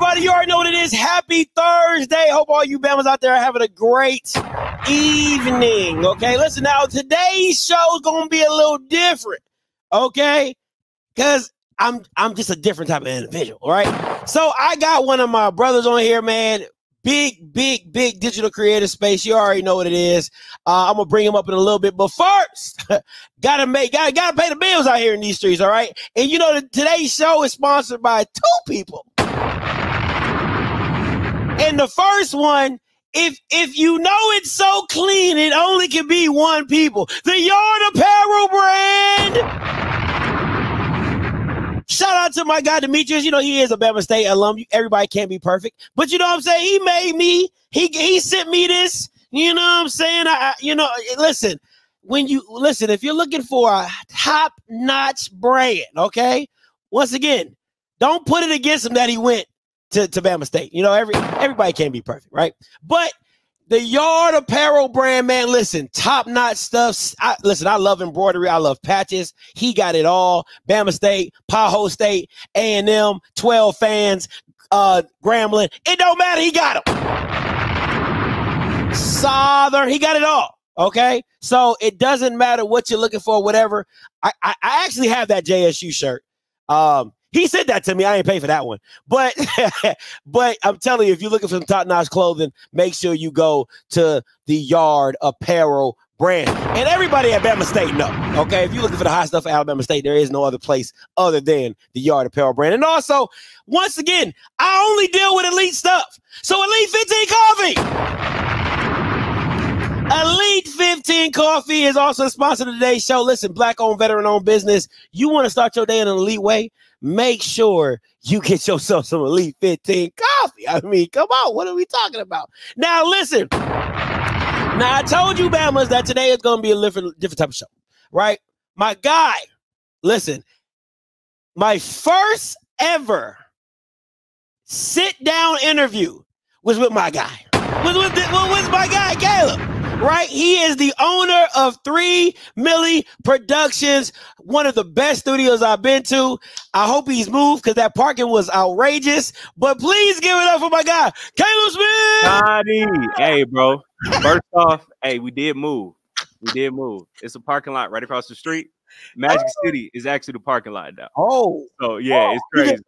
everybody. You already know what it is. Happy Thursday. Hope all you Bamas out there are having a great evening. Okay, listen now. Today's show is going to be a little different. Okay, because I'm just a different type of individual. All right. So I got one of my brothers on here, man. Big digital creative space. You already know what it is. I'm gonna bring him up in a little bit, but first, gotta pay the bills out here in these streets. All right. And you know that today's show is sponsored by two people. And the first one, if you know it's so clean, it only can be one people. The Yard Apparel brand. Shout out to my guy, Demetrius. You know, he is a Bama State alum. Everybody can't be perfect. But you know what I'm saying? He made me. He sent me this. You know what I'm saying? Listen, if you're looking for a top-notch brand, okay? Once again, don't put it against him that he went to Bama State. You know, everybody can't be perfect, right? But the Yard Apparel brand, man, listen, top-notch stuff. I love embroidery. I love patches. He got it all. Bama State, Paho State, A&M, 12 fans, Grambling. It don't matter. He got them. Southern, he got it all. Okay? So it doesn't matter what you're looking for, whatever. I actually have that JSU shirt. He said that to me. I ain't pay for that one. But but I'm telling you, if you're looking for some top-notch clothing, make sure you go to the Yard Apparel brand. And everybody at Bama State know, okay? If you're looking for the hot stuff at Alabama State, there is no other place other than the Yard Apparel brand. And also, once again, I only deal with elite stuff. So Elite 15 Coffee. Elite 15 Coffee is also a sponsor of today's show. Listen, Black-owned, veteran-owned business. You want to start your day in an elite way? Make sure you get yourself some Elite 15 coffee. I mean, come on. What are we talking about? Now, listen. Now, I told you, Bamas, that today is going to be a different type of show, right? My guy, listen, my first ever sit-down interview was with my guy. Was my guy, Caleb. Right? He is the owner of 3 Milli Productions, one of the best studios I've been to. I hope he's moved because that parking was outrageous. But please give it up for my guy, Caleb Smith. Scotty. Hey, bro. First off, hey, we did move. It's a parking lot right across the street. Magic City is actually the parking lot now. Oh. So, yeah, it's crazy.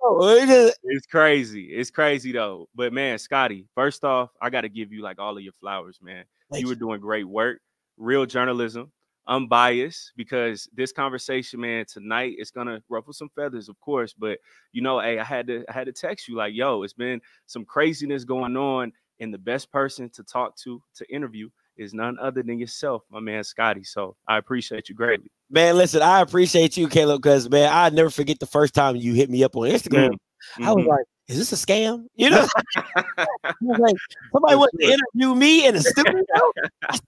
It's crazy. It's crazy, though. But, man, Scotty, first off, I got to give you, like, all of your flowers, man. You were doing great work, real journalism, unbiased, because this conversation, man, tonight is going to ruffle some feathers, of course. But, you know, hey, I had to text you like, yo, it's been some craziness going on. And the best person to talk to interview is none other than yourself, my man, Scotty. So I appreciate you greatly. Man, listen, I appreciate you, Caleb, because, man, I never forget the first time you hit me up on Instagram. Mm-hmm. I was like, is this a scam? You know, like, somebody wants to interview me in a studio.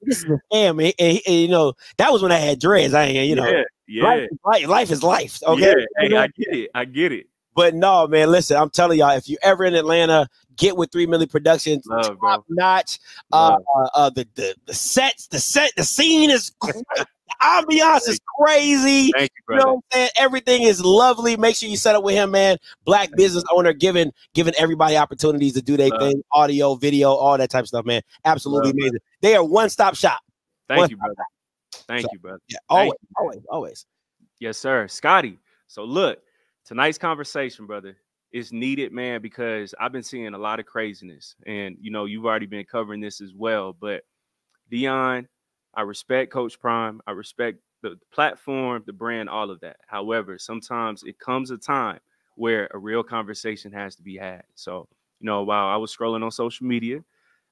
This is a scam, and, you know, that was when I had dreads. Life is life. Okay, hey, I get it. But no, man, listen, I'm telling y'all, if you're ever in Atlanta, get with 3 Milli Productions, top notch. The sets, the scene is. Ambiance is crazy. Thank you, brother. You know what I'm saying? Everything is lovely. Make sure you set up with him, man. Black business owner, giving everybody opportunities to do their thing, audio, video, all that type of stuff, man. Absolutely amazing. They are one-stop shop. Thank you, brother. Thank you, brother. Yeah, always. Yes, sir. Scotty. So look, tonight's conversation, brother, is needed, man, because I've been seeing a lot of craziness. And, you know, you've already been covering this as well. But Dion, I respect Coach Prime. I respect the platform, the brand, all of that. However, sometimes it comes a time where a real conversation has to be had. So, you know, while I was scrolling on social media,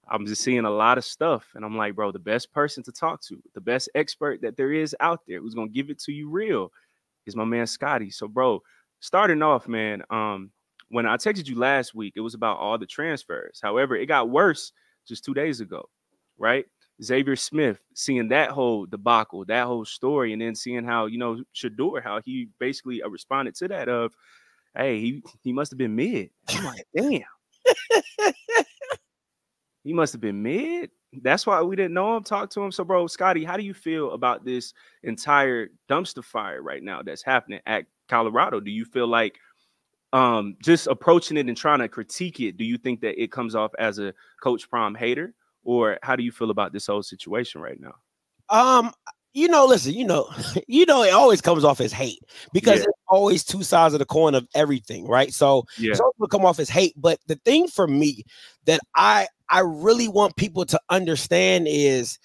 I'm just seeing a lot of stuff. And I'm like, bro, the best person to talk to, the best expert that there is out there who's going to give it to you real is my man, Scotty. So, bro, starting off, man, when I texted you last week, it was about all the transfers. However, it got worse just 2 days ago, right? Xavier Smith, seeing that whole debacle, that whole story, and then seeing how, you know, Shador, how he basically responded to that of, hey, he must have been mid. I'm like, damn. He must have been mid. That's why we didn't know him, talk to him. So, bro, Scotty, how do you feel about this entire dumpster fire right now that's happening at Colorado? Do you feel like just approaching it and trying to critique it, do you think that it comes off as a Coach Prime hater, or how do you feel about this whole situation right now? Listen, it always comes off as hate because it's always two sides of the coin of everything, right? So some will come off as hate, but the thing for me that I really want people to understand is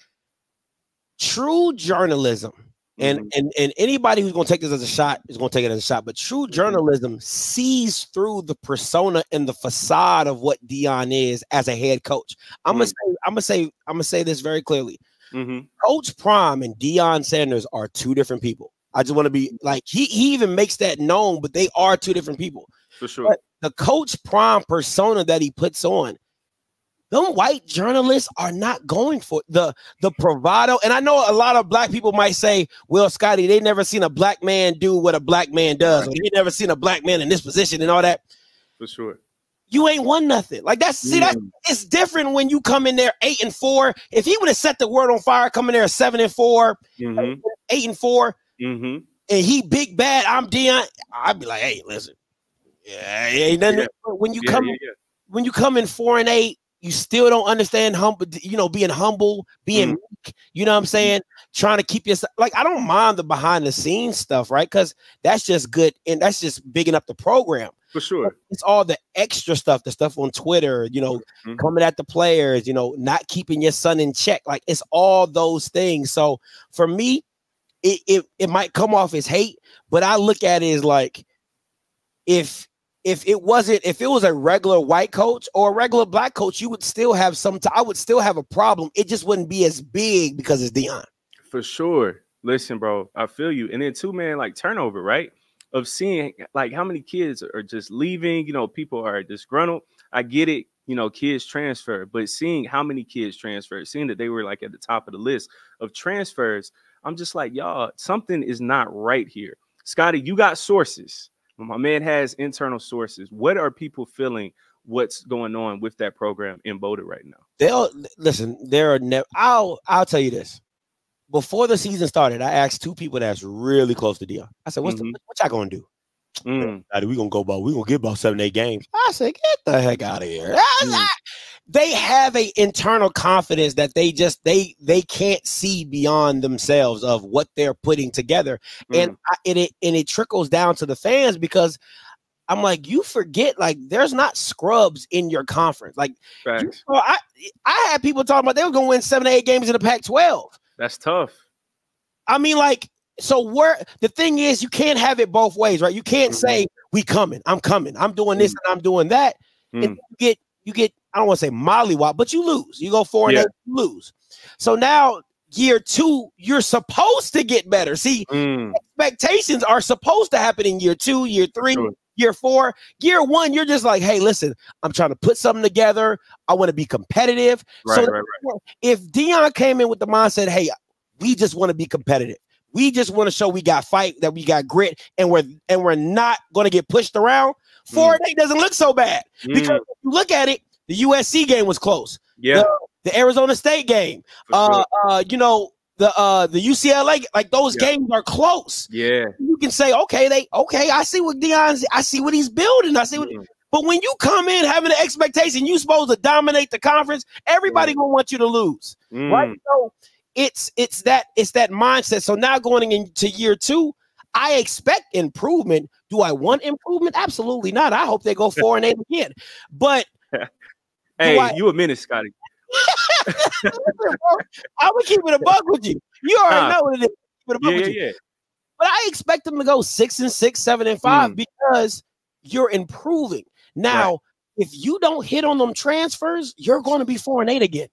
true journalism. And anybody who's going to take this as a shot is going to take it as a shot. But true journalism sees through the persona and the facade of what Deion is as a head coach. I'm gonna say this very clearly. Coach Prime and Deion Sanders are two different people. I just want to be like he even makes that known, but they are two different people. For sure. But the Coach Prime persona that he puts on, them white journalists are not going for the bravado. And I know a lot of black people might say, well, Scotty, they never seen a black man do what a black man does. Or they never seen a black man in this position and all that. For sure. You ain't won nothing. Like that's it's different when you come in there 8-4. If he would have set the world on fire, coming there 7-4, 8-4, and he big bad, I'm Deion, I'd be like, hey, listen. Yeah, ain't nothing. When you come in 4-8, you still don't understand being humble, being weak, you know what I'm saying? Trying to keep yourself, like, I don't mind the behind the scenes stuff, right? Because that's just good and that's just bigging up the program. For sure. It's all the extra stuff, the stuff on Twitter, coming at the players, not keeping your son in check. Like, it's all those things. So for me, it might come off as hate, but I look at it as like, if it was a regular white coach or a regular black coach, you would still have I would still have a problem. It just wouldn't be as big because it's Deion. For sure. Listen, bro, I feel you. And then too, man, like turnover, right? Of seeing like how many kids are just leaving, people are disgruntled. I get it, kids transfer, but seeing how many kids transfer, seeing that they were like at the top of the list of transfers, I'm just like, y'all, something is not right here. Scotty, you got sources. My man has internal sources. What are people feeling? What's going on with that program in Boulder right now? I'll tell you this. Before the season started, I asked two people that's really close to Deion. I said, what y'all gonna do? We gonna get about 7-8 games. I said, get the heck out of here. They have a internal confidence that they can't see beyond themselves of what they're putting together. And it trickles down to the fans because I'm like, you forget, like, there's not scrubs in your conference. Like, I had people talking about they were gonna win 7 to 8 games in the Pac-12. That's tough. I mean, like, so the thing is, you can't have it both ways, right? You can't say, I'm coming, I'm doing this and I'm doing that. And you get, I don't want to say mollywop, but you lose. You go 4-8, you lose. So now year 2, you're supposed to get better. See, expectations are supposed to happen in year 2, year 3, year 4. Year 1, you're just like, hey, listen, I'm trying to put something together. I want to be competitive. If Deion came in with the mindset, hey, we just want to be competitive. We just want to show we got fight, that we got grit, and we're not going to get pushed around. 4-8 doesn't look so bad because if you look at it, the USC game was close. Yeah, the Arizona State game, the UCLA, like those games are close. Yeah, you can say, okay, I see what I see what he's building. I see what. But when you come in having an expectation, you're supposed to dominate the conference. Everybody gonna want you to lose, right? So it's that mindset. So now going into year 2, I expect improvement. Do I want improvement? Absolutely not. I hope they go 4-8 again. But hey, you a minute, Scotty. I would keep it a buck with you. You already know what it is. Keep it a buck with you. But I expect them to go 6-6, 7-5 because you're improving. Now, if you don't hit on them transfers, you're going to be 4-8 again.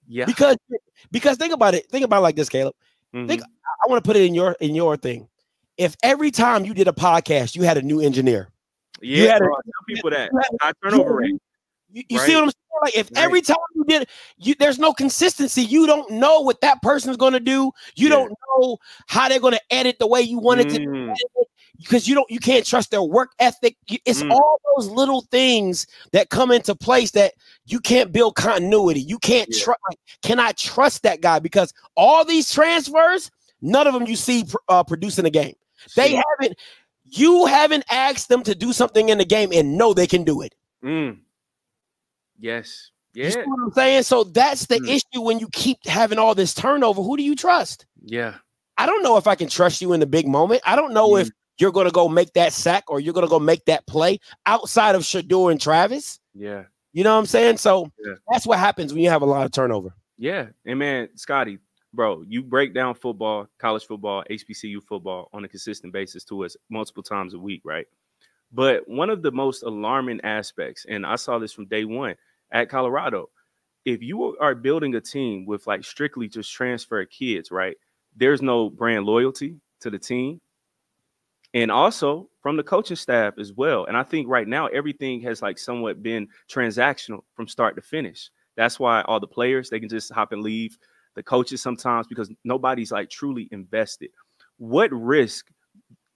Yeah. Because think about it. Think about it like this, Caleb. I want to put it in your thing. If every time you did a podcast, you had a new engineer. Yeah, you had tell people that high turnover rate. You see what I'm saying? Like, if every time you did, there's no consistency. You don't know what that person's going to do. You don't know how they're going to edit the way you want it to be edited, because you can't trust their work ethic. It's all those little things that come into place that you can't build continuity. You can't cannot trust that guy, because all these transfers, none of them you see producing a game. They haven't. You haven't asked them to do something in the game and know they can do it. Yes. Yeah. You see what I'm saying? So that's the issue when you keep having all this turnover. Who do you trust? Yeah. I don't know if I can trust you in the big moment. I don't know if you're going to go make that sack or you're going to go make that play outside of Shedeur and Travis. Yeah. You know what I'm saying? So that's what happens when you have a lot of turnover. Yeah. And man, Scotty, bro, you break down football, college football, HBCU football on a consistent basis to us multiple times a week, right? But one of the most alarming aspects, and I saw this from day one at Colorado, if you are building a team with like strictly just transfer kids, right? There's no brand loyalty to the team. And also from the coaching staff as well. And I think right now everything has like somewhat been transactional from start to finish. That's why all the players, they can just hop and leave. The coaches sometimes, because nobody's like truly invested. What risk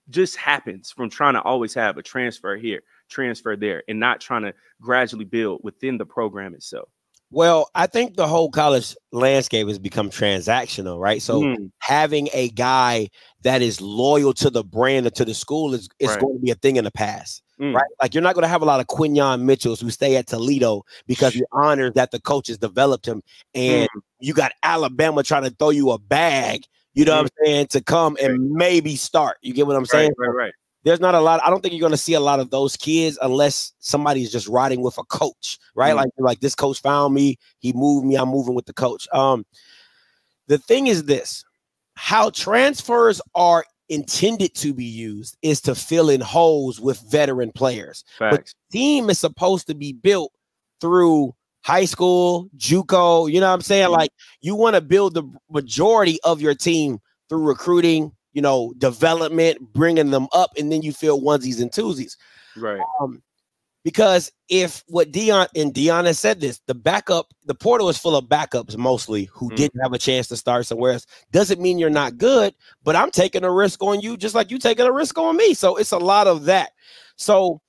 just happens from trying to always have a transfer here, transfer there, and not trying to gradually build within the program itself? Well, I think the whole college landscape has become transactional, right? So having a guy that is loyal to the brand or to the school is going to be a thing in the past, right? Like you're not going to have a lot of Quinyon Mitchells who stay at Toledo because you honor that the coaches developed him, and you got Alabama trying to throw you a bag, you know what I'm saying, to come and maybe start. You get what I'm saying? Right. There's not a lot. I don't think you're going to see a lot of those kids unless somebody's just riding with a coach, right? Like this coach found me, he moved me, I'm moving with the coach. The thing is this, how transfers are intended to be used is to fill in holes with veteran players. Facts. But the team is supposed to be built through high school, JUCO, you know what I'm saying? Like you want to build the majority of your team through recruiting, you know, development, bringing them up, and then you fill onesies and twosies. Right. Because if what Dion has said this, the portal is full of backups mostly who didn't have a chance to start somewhere else. Doesn't mean you're not good, but I'm taking a risk on you just like you taking a risk on me. So it's a lot of that. So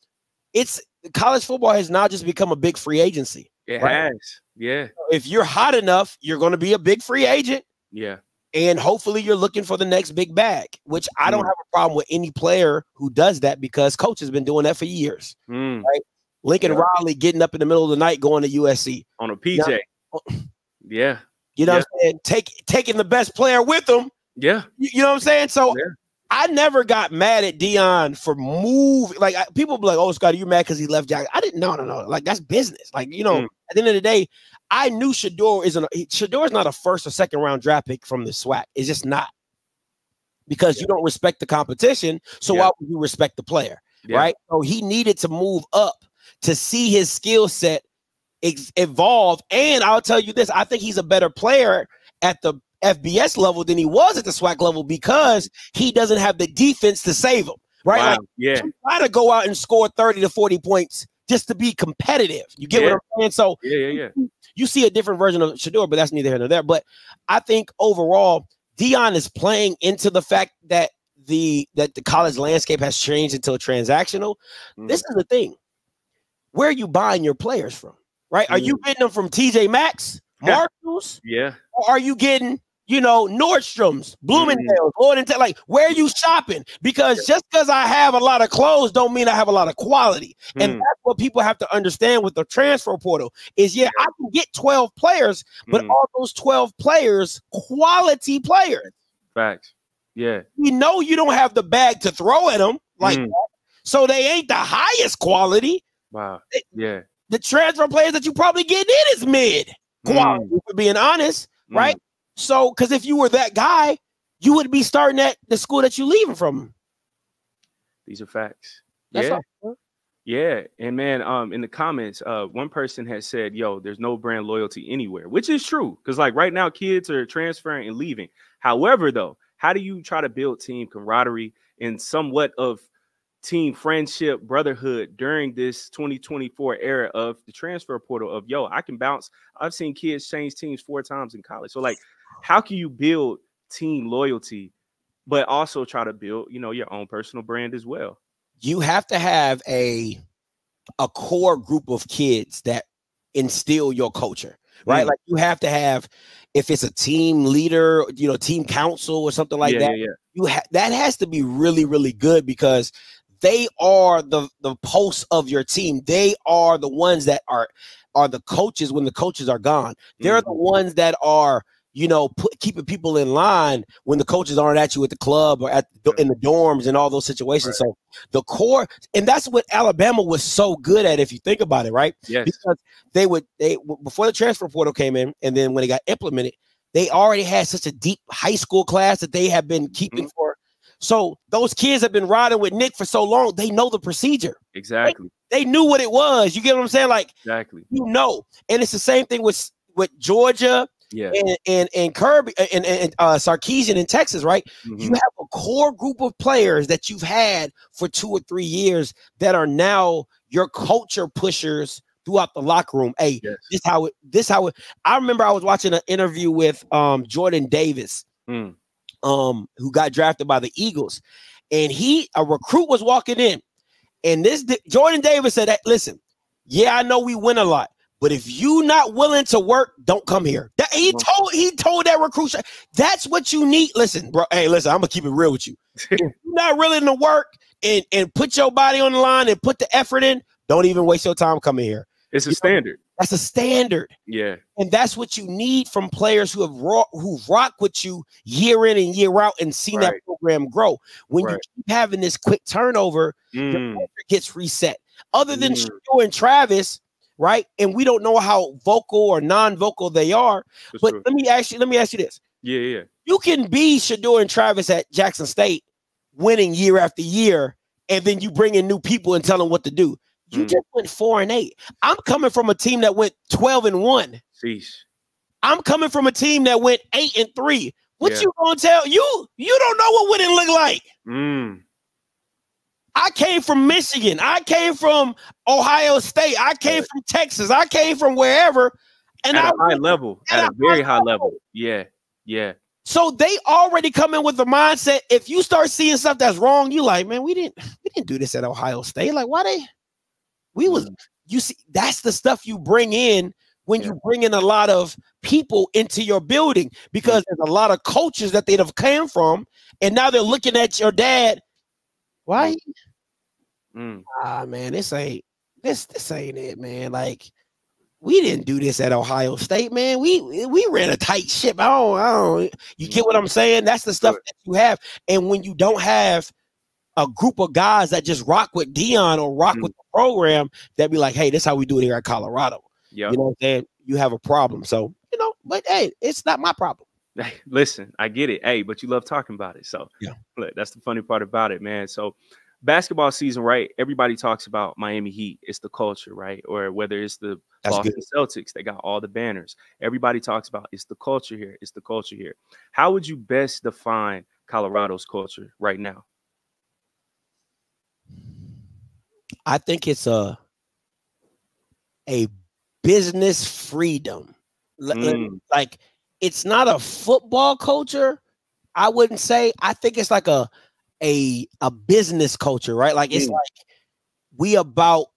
college football has now just become a big free agency. It has. Yeah. If you're hot enough, you're going to be a big free agent. Yeah. And hopefully you're looking for the next big bag, which I don't have a problem with any player who does that because coach has been doing that for years. Right? Lincoln Riley getting up in the middle of the night going to USC. On a PJ. Yeah. You know what I'm saying? Taking the best player with them. Yeah. You know what I'm saying? So I never got mad at Dion for moving. Like people be like, "Oh, Scott, are you mad because he left Jack?" I didn't. No. Like that's business. Like at the end of the day, I knew Shedeur is not a first or second round draft pick from the SWAC. It's just not, because you don't respect the competition. So why would you respect the player, right? So he needed to move up to see his skill set evolve. And I'll tell you this: I think he's a better player at the FBS level than he was at the SWAC level because he doesn't have the defense to save him, right? Wow. Like, try to go out and score 30 to 40 points just to be competitive. You get what I'm saying? So you see a different version of Shedeur, but that's neither here nor there. But I think overall, Dion is playing into the fact that the college landscape has changed into a transactional. This is the thing. Where are you buying your players from, right? Are you getting them from TJ Maxx, Marshalls? Or are you getting, Nordstrom's, Bloomingdale's, like, where are you shopping? Because just because I have a lot of clothes don't mean I have a lot of quality. And that's what people have to understand with the transfer portal is, I can get 12 players, but all those 12 players, quality players. Facts. Yeah. You don't have the bag to throw at them like that. So they ain't the highest quality. Wow. The transfer players that you probably get in is mid quality, for being honest, right? So, because if you were that guy, you would be starting at the school that you're leaving from. These are facts. That's all. Yeah. And man, in the comments, one person had said, there's no brand loyalty anywhere, which is true. Because like right now, kids are transferring and leaving. However, though, how do you try to build team camaraderie and somewhat of team friendship, brotherhood during this 2024 era of the transfer portal of, I can bounce. I've seen kids change teams 4 times in college. So like, how can you build team loyalty, but also try to build, your own personal brand as well? You have to have a core group of kids that instill your culture, right? Like you have to have, if it's a team leader, team council or something like that, that has to be really, really good because they are the pulse of your team. They are the ones that are the coaches when the coaches are gone. They're the ones that are, you know, keeping people in line when the coaches aren't at you at the club or in the dorms and all those situations. Right. So the core, and that's what Alabama was so good at, if you think about it, right? Yes. Because they before the transfer portal came in, and then when it got implemented, they already had such a deep high school class that they have been keeping for. So those kids have been riding with Nick for so long, they know the procedure. Exactly. They knew what it was. You get what I'm saying? Like, exactly. You know, and it's the same thing with Georgia. Yeah. And Kirby and Sarkisian in Texas, right? You have a core group of players that you've had for 2 or 3 years that are now your culture pushers throughout the locker room. Hey, this how it. I remember I was watching an interview with Jordan Davis, who got drafted by the Eagles, and a recruit was walking in, and Jordan Davis said, "Listen, yeah, I know we win a lot, but if you not willing to work, don't come here." He told that recruit, that's what you need. Listen, bro. Hey, listen, I'm gonna keep it real with you. If you're not willing to work and put your body on the line and put the effort in, don't even waste your time coming here. It's a standard. That's a standard. Yeah. And that's what you need from players who've rocked with you year in and year out and seen that program grow. When you keep having this quick turnover, your culture gets reset. Other than Shador and Travis, right? And we don't know how vocal or non-vocal they are. But let me ask you this. Yeah. You can be Shador and Travis at Jackson State, winning year after year, and then you bring in new people and tell them what to do. You just went 4-8. I'm coming from a team that went 12-1. Sheesh. I'm coming from a team that went 8-3. What you gonna tell you? You don't know what winning look like. I came from Michigan. I came from Ohio State. I came from Texas. I came from wherever. And at a high level, at a very high level. Yeah. So they already come in with the mindset. If you start seeing stuff that's wrong, you like, man, we didn't do this at Ohio State. Like, why they? You see, that's the stuff you bring in when you bring in a lot of people into your building, because there's a lot of coaches that they'd have came from, and now they're looking at your dad. Why? Man, this ain't it, man. Like, we didn't do this at Ohio State, man. We ran a tight ship. I don't. You get what I'm saying? That's the stuff that you have, and when you don't have a group of guys that just rock with Dion or rock with the program, that be like, hey, this is how we do it here at Colorado. You know what I'm saying? You have a problem. So, you know, but hey, it's not my problem. Listen, I get it. Hey, but you love talking about it. So look, that's the funny part about it, man. So basketball season, right? Everybody talks about Miami Heat. It's the culture, right? Or whether it's the Boston Celtics, they got all the banners. Everybody talks about it's the culture here. It's the culture here. How would you best define Colorado's culture right now? I think it's a business freedom. Like, it's not a football culture, I wouldn't say. I think it's like a business culture, right? Like, it's like we about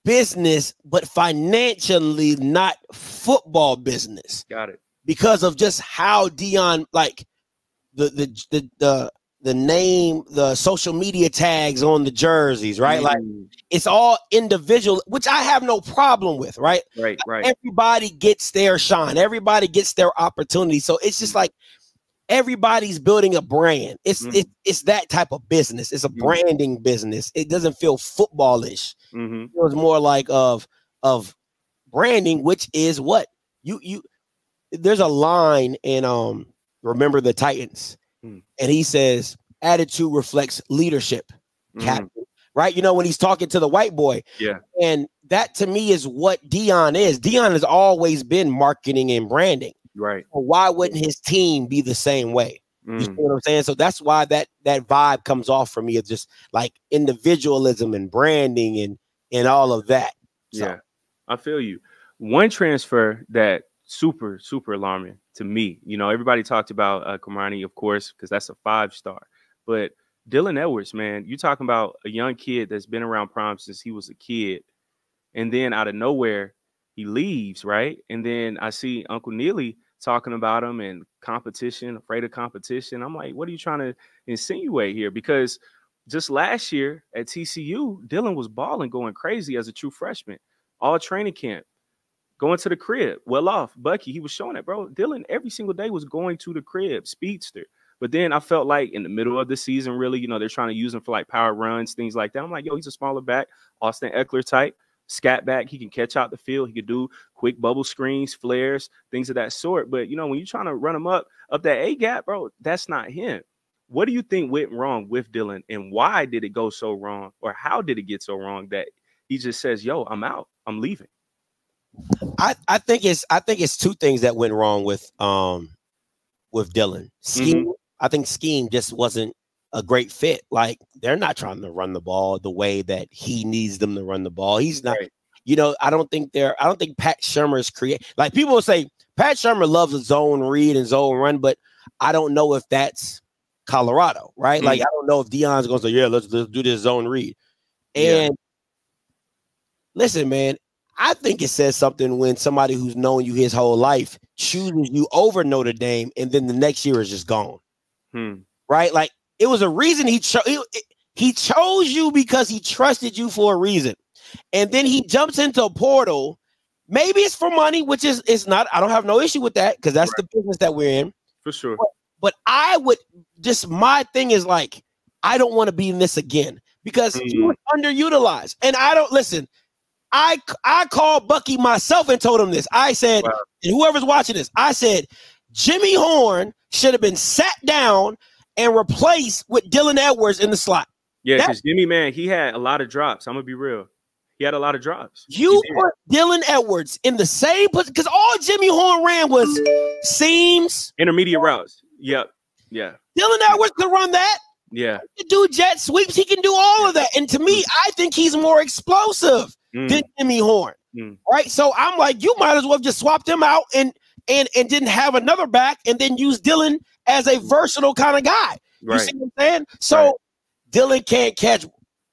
business, but financially not football business. Got it. Because of just how Dion, like the name, the social media tags on the jerseys, right? Like, it's all individual, which I have no problem with, right? Right. Everybody gets their shine. Everybody gets their opportunity. So it's just like everybody's building a brand. It's that type of business. It's a branding business. It doesn't feel footballish. It feels more like of branding, which is what you there's a line in Remember the Titans. And he says, attitude reflects leadership, captain, right? You know, when he's talking to the white boy. Yeah. And that, to me, is what Dion is. Dion has always been marketing and branding. Right. So why wouldn't his team be the same way? You see what I'm saying? So that's why that vibe comes off for me of just like individualism and branding and all of that. So. Yeah, I feel you. One transfer that super alarming to me. You know, everybody talked about Kamani, of course, because that's a 5-star. But Dylan Edwards, man, you're talking about a young kid that's been around Prime since he was a kid. And then out of nowhere, he leaves, right? And then I see Uncle Neely talking about him and competition, afraid of competition. I'm like, what are you trying to insinuate here? Because just last year at TCU, Dylan was balling, going crazy as a true freshman. All training camp, going to the crib, well off. Bucky, he was showing it, bro. Dylan every single day was going to the crib, speedster. But then I felt like in the middle of the season, really, they're trying to use him for like power runs, things like that. I'm like, yo, he's a smaller back, Austin Eckler type, scat back. He can catch out the field. He could do quick bubble screens, flares, things of that sort. But, when you're trying to run him up that A gap, bro, that's not him. What do you think went wrong with Dylan, and why did it go so wrong, or how did it get so wrong that he just says, yo, I'm out, I'm leaving? I think it's two things that went wrong with Dylan. Scheme. I think scheme just wasn't a great fit. Like, they're not trying to run the ball the way that he needs them to run the ball. He's not, right. I don't think Pat Shurmur's like, people will say Pat Shurmur loves a zone read and zone run, but I don't know if that's Colorado, right? Like, I don't know if Deion's going to say, yeah, let's do this zone read. And listen, man, I think it says something when somebody who's known you his whole life chooses you over Notre Dame, and then the next year is just gone. Right? Like, it was a reason he chose you, because he trusted you for a reason. And then he jumps into a portal. Maybe it's for money, which is it's not. I don't have no issue with that, because that's the business that we're in. For sure. But I would my thing is like, I don't want to be in this again, because he was underutilized. And I don't listen. I called Bucky myself and told him this. I said, and whoever's watching this, I said, Jimmy Horn should have been sat down and replaced with Dylan Edwards in the slot. Yeah, because Jimmy, man, he had a lot of drops. I'm going to be real. He had a lot of drops. You put Dylan Edwards in the same position, because all Jimmy Horn ran was seams. Intermediate routes. Yep. Yeah. Dylan Edwards could run that. Yeah. He can do jet sweeps. He can do all of that. And to me, I think he's more explosive than Jimmy Horn. Right? So I'm like, you might as well just swap them out and didn't have another back, and then use Dylan as a versatile kind of guy. You see what I'm saying? So Dylan can't catch.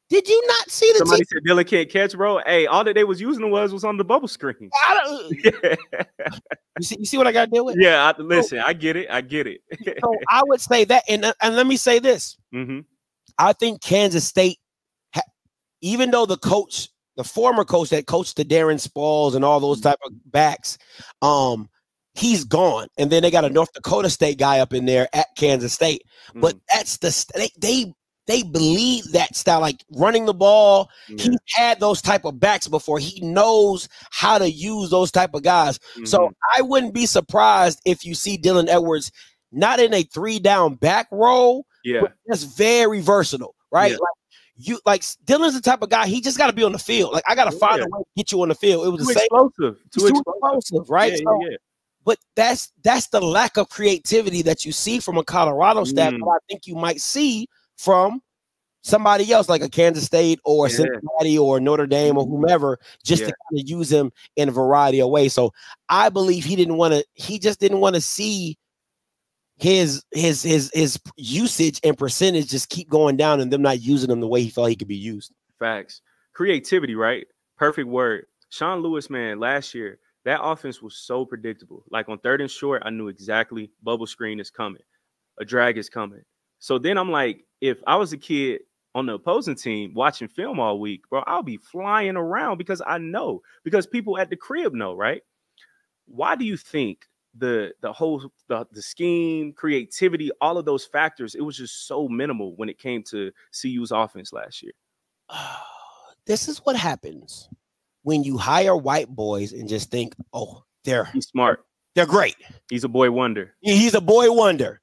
Did you not see the Somebody said Dylan can't catch, bro? Hey, all that they was using was on the bubble screen. You see what I got to deal with? Yeah, listen, I get it. So I would say that, and let me say this. I think Kansas State, even though the former coach that coached the Darren Sproles and all those type of backs, he's gone. And then they got a North Dakota State guy up in there at Kansas State. But that's they believe that style, like running the ball. He's had those type of backs before. He knows how to use those type of guys. So I wouldn't be surprised if you see Dylan Edwards not in a 3-down back role, but that's very versatile, right? Like Dylan's the type of guy, he just got to be on the field. Like, I got to find a way to get you on the field. It was too explosive, right? But that's the lack of creativity that you see from a Colorado staff that I think you might see from somebody else, like a Kansas State or Cincinnati or Notre Dame or whomever, just to kind of use him in a variety of ways. So I believe he just didn't want to see his usage and percentage just keep going down, and them not using him the way he felt he could be used. Facts. Creativity, right? Perfect word. Sean Lewis, man, last year, that offense was so predictable. Like, on 3rd and short, I knew exactly bubble screen is coming. A drag is coming. So then I'm like, if I was a kid on the opposing team watching film all week, bro, I'll be flying around, because I know, because people at the crib know, right? Why do you think the scheme, creativity, all of those factors, it was just so minimal when it came to CU's offense last year? This is what happens when you hire white boys and just think, oh, he's smart. They're great. He's a boy wonder. He's a boy wonder.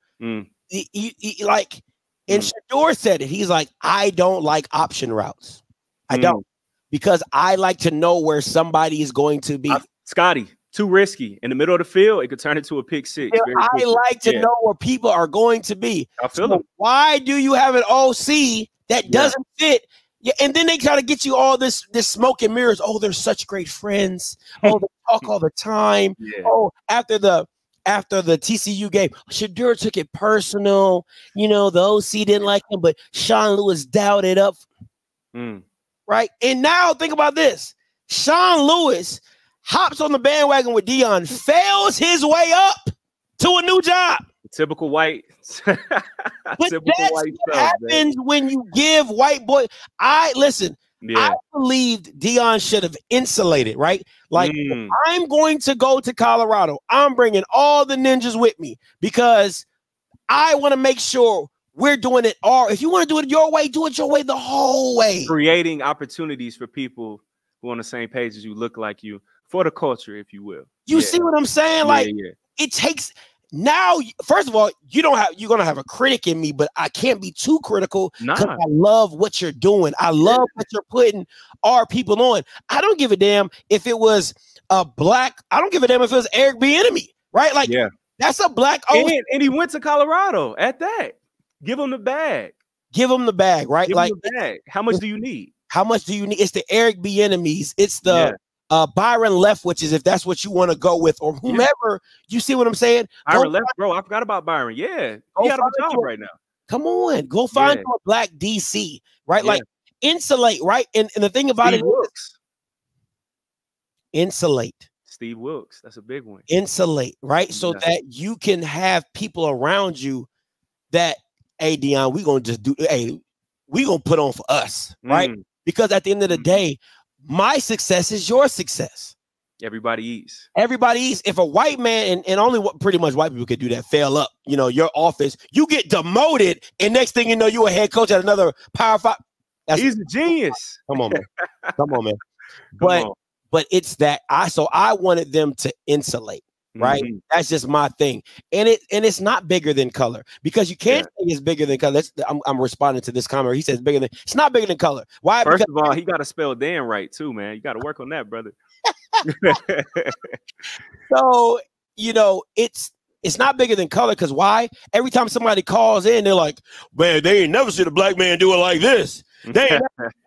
He like, and Shador said it. He's like, I don't like option routes. I don't, because I like to know where somebody is going to be. Scotty, too risky. In the middle of the field, it could turn into a pick six. I like to know where people are going to be. I feel them. Why do you have an OC that doesn't fit? Yeah, and then they try to get you all this smoke and mirrors. Oh, they're such great friends. Oh, they talk all the time. Oh, after the TCU game, Shador took it personal. The OC didn't like him, but Sean Lewis dialed it up. Right? And now think about this. Sean Lewis hops on the bandwagon with Deion, fails his way up to a new job. Typical white. But Typical that's white what stuff, happens man. when you give white boy. Listen. Yeah. I believed Deion should have insulated, right? Like, if I'm going to go to Colorado, I'm bringing all the ninjas with me because I want to make sure we're doing it all. If you want to do it your way, do it your way the whole way. Creating opportunities for people who are on the same page as you, look like you, for the culture, if you will. You see what I'm saying? Like, it takes now. First of all, you're gonna have a critic in me, but I can't be too critical because I love what you're doing. I love what you're putting our people on. I don't give a damn if it was a black. I don't give a damn if it was Eric Bieniemy, right? Like, that's a black. And he went to Colorado at that. Give him the bag. Give him the bag, right? Give like, him the bag. How much do you need? How much do you need? It's the Eric Bieniemys. It's the Byron Leftwiches, if that's what you want to go with, or whomever. You see what I'm saying? Byron Left, bro. I forgot about Byron. Yeah, he got a job right now. Come on, go find a black DC, right? Like, insulate, right? And the thing about Steve Wilkes. Insulate. Steve Wilkes, that's a big one. Insulate, right? So that you can have people around you that, hey, Deion, we gonna just do. Hey, we gonna put on for us, right? Because at the end of the day, my success is your success. Everybody eats. Everybody eats. If a white man, and only pretty much white people could do that, fail up, your office, you get demoted, and next thing you know, you're a head coach at another Power 5. He's a genius. Come on, man. Come on, man. But it's that I wanted them to insulate. Right, that's just my thing, and it's not bigger than color, because you can't say it's bigger than color. I'm responding to this comment. He says bigger than. It's not bigger than color. Why? First of all, he got to spell Dan right too, man. You got to work on that, brother. So it's not bigger than color, because why? Every time somebody calls in, they're like, man, they ain't never seen a black man do it like this. They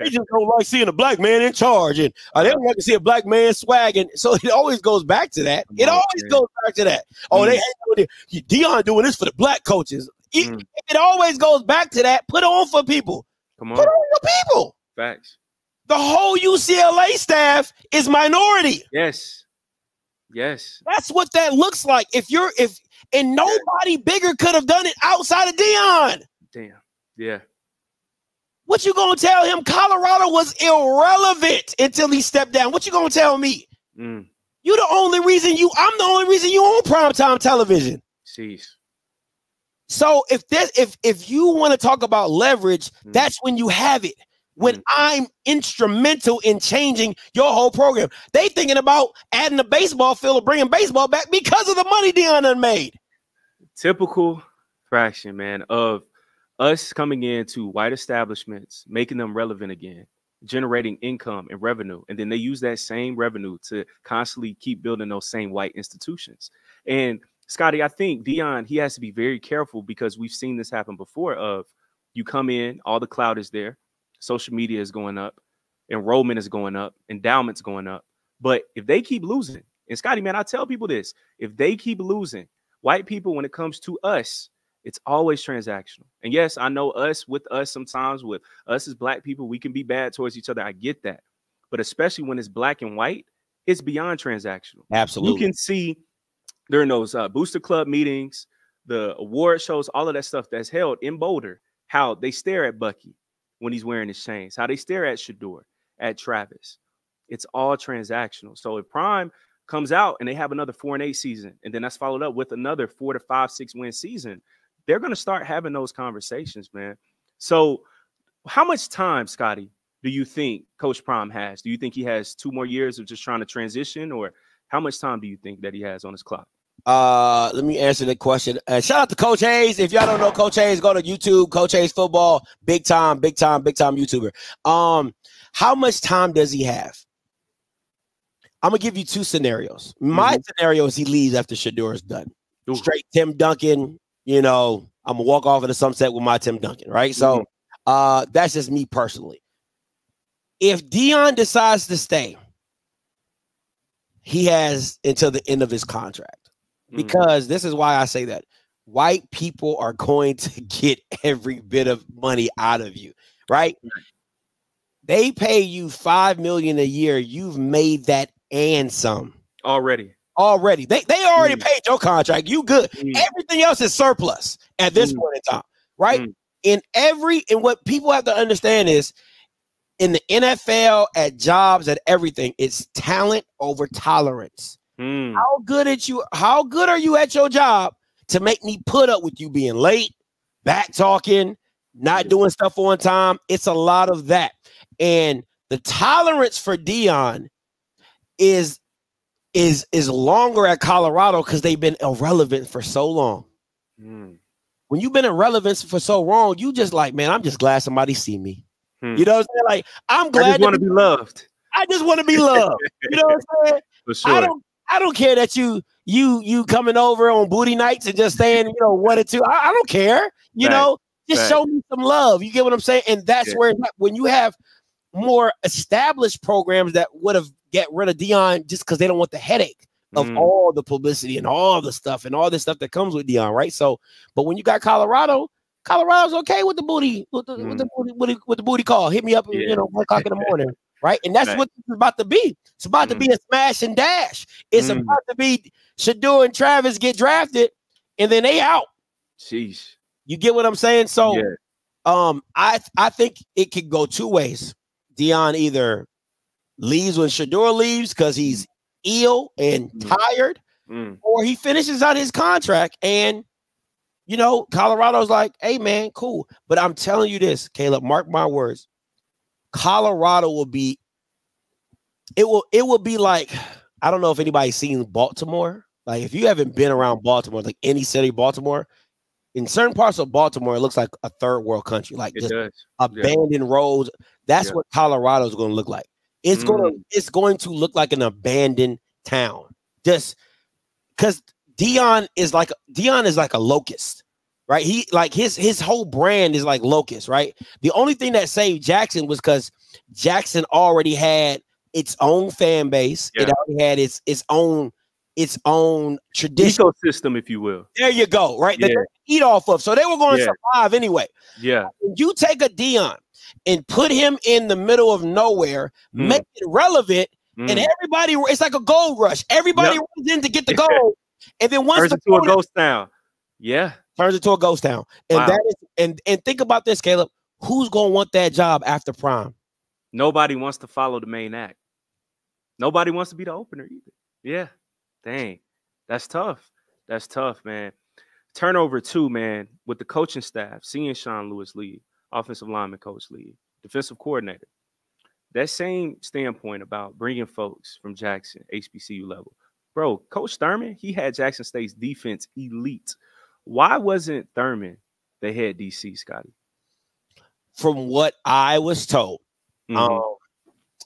just don't like seeing a black man in charge, and they don't like to see a black man swagging. So it always goes back to that. It always goes back to that. Oh, they hate Deion doing this for the black coaches. It always goes back to that. Put on for people. Come on, put on for people. Facts. The whole UCLA staff is minority. Yes. That's what that looks like. And nobody bigger could have done it outside of Deion. Damn. Yeah. What you gonna tell him? Colorado was irrelevant until he stepped down. What you gonna tell me? I'm the only reason you own primetime television. Jeez. So if you want to talk about leverage, that's when you have it. When I'm instrumental in changing your whole program. They thinking about adding a baseball field or bringing baseball back because of the money Deion done made. Typical fraction, man, of us coming into white establishments, making them relevant again, generating income and revenue. And then they use that same revenue to constantly keep building those same white institutions. And Scotty, I think Deion, he has to be very careful, because we've seen this happen before. Of you come in, all the clout is there. Social media is going up. Enrollment is going up. Endowment's going up. But if they keep losing, and Scotty, man, I tell people this, if they keep losing, white people, when it comes to us, it's always transactional. And yes, I know with us sometimes, with us as black people, we can be bad towards each other. I get that. But especially when it's black and white, it's beyond transactional. Absolutely. You can see during those Booster Club meetings, the award shows, all of that stuff that's held in Boulder, how they stare at Bucky when he's wearing his chains, how they stare at Shador, at Travis. It's all transactional. So if Prime comes out and they have another 4-8 season, and then that's followed up with another 4 to 5, 6 win season, they're going to start having those conversations, man. So how much time, Scotty, do you think Coach Prime has? Do you think he has 2 more years of just trying to transition, or how much time do you think that he has on his clock? Let me answer the question. Shout out to Coach Hayes. If y'all don't know Coach Hayes, go to YouTube, Coach Hayes Football, big time YouTuber. How much time does he have? I'm gonna give you 2 scenarios. My scenario is he leaves after Shador is done. Straight Tim Duncan. I'm gonna walk off in the sunset with my Tim Duncan, right? So that's just me personally. If Deion decides to stay, he has until the end of his contract. Because this is why I say that. White people are going to get every bit of money out of you, right? They pay you $5 million a year. You've made that and some. Already. already. They already paid your contract. You good. Everything else is surplus at this point in time, right? And what people have to understand is in the NFL, at jobs, at everything, it's talent over tolerance. How good are you at your job to make me put up with you being late, back talking, not doing stuff on time? It's a lot of that. And the tolerance for Deion is longer at Colorado because they've been irrelevant for so long. When you've been irrelevant for so long, you just like, man, I'm just glad somebody see me. You know what I'm saying? Like, I'm glad I just want to be loved. I just want to be loved. You know what I'm saying? For sure. I don't care that you coming over on booty nights and just saying, 1 or 2. I don't care. Just show me some love. You get what I'm saying? And that's where when you have more established programs that would have get rid of Deion just because they don't want the headache of all the publicity and all the stuff and all this stuff that comes with Deion, right? So, but when you got Colorado's okay with the booty, with the booty call. Hit me up, 1 o'clock in the morning, right? And that's what it's about to be. It's about to be a smash and dash. It's about to be Shador and Travis get drafted, and then they out. Sheesh. You get what I'm saying? So, I think it could go 2 ways. Deion either leaves when Shador leaves because he's ill and tired, or he finishes out his contract and Colorado's like, hey man, cool. But I'm telling you this, Caleb, mark my words. Colorado will be it will be like, I don't know if anybody's seen Baltimore. Like if you haven't been around Baltimore, like any city, Baltimore, in certain parts of Baltimore, it looks like a third world country, like just abandoned roads. That's what Colorado is going to look like. It's going to look like an abandoned town. Just because Deion is like a locust, right? He like his whole brand is like locust, right? The only thing that saved Jackson was because Jackson already had its own fan base. It already had its own tradition, ecosystem, if you will. There you go, right? That they eat off of. So they were going to survive anyway. Yeah. You take a Deion and put him in the middle of nowhere, make it relevant, and everybody, it's like a gold rush. Everybody runs in to get the gold. And then once turns into a ghost town. Turns into a ghost town. And that is and think about this, Caleb. Who's gonna want that job after prime? Nobody wants to follow the main act. Nobody wants to be the opener either. Yeah. Dang. That's tough. That's tough, man. Turnover 2, man, with the coaching staff, seeing Sean Lewis leave, offensive lineman coach leave, defensive coordinator. That same standpoint about bringing folks from Jackson, HBCU level. Bro, Coach Thurman, he had Jackson State's defense elite. Why wasn't Thurman the head DC, Scotty? From what I was told,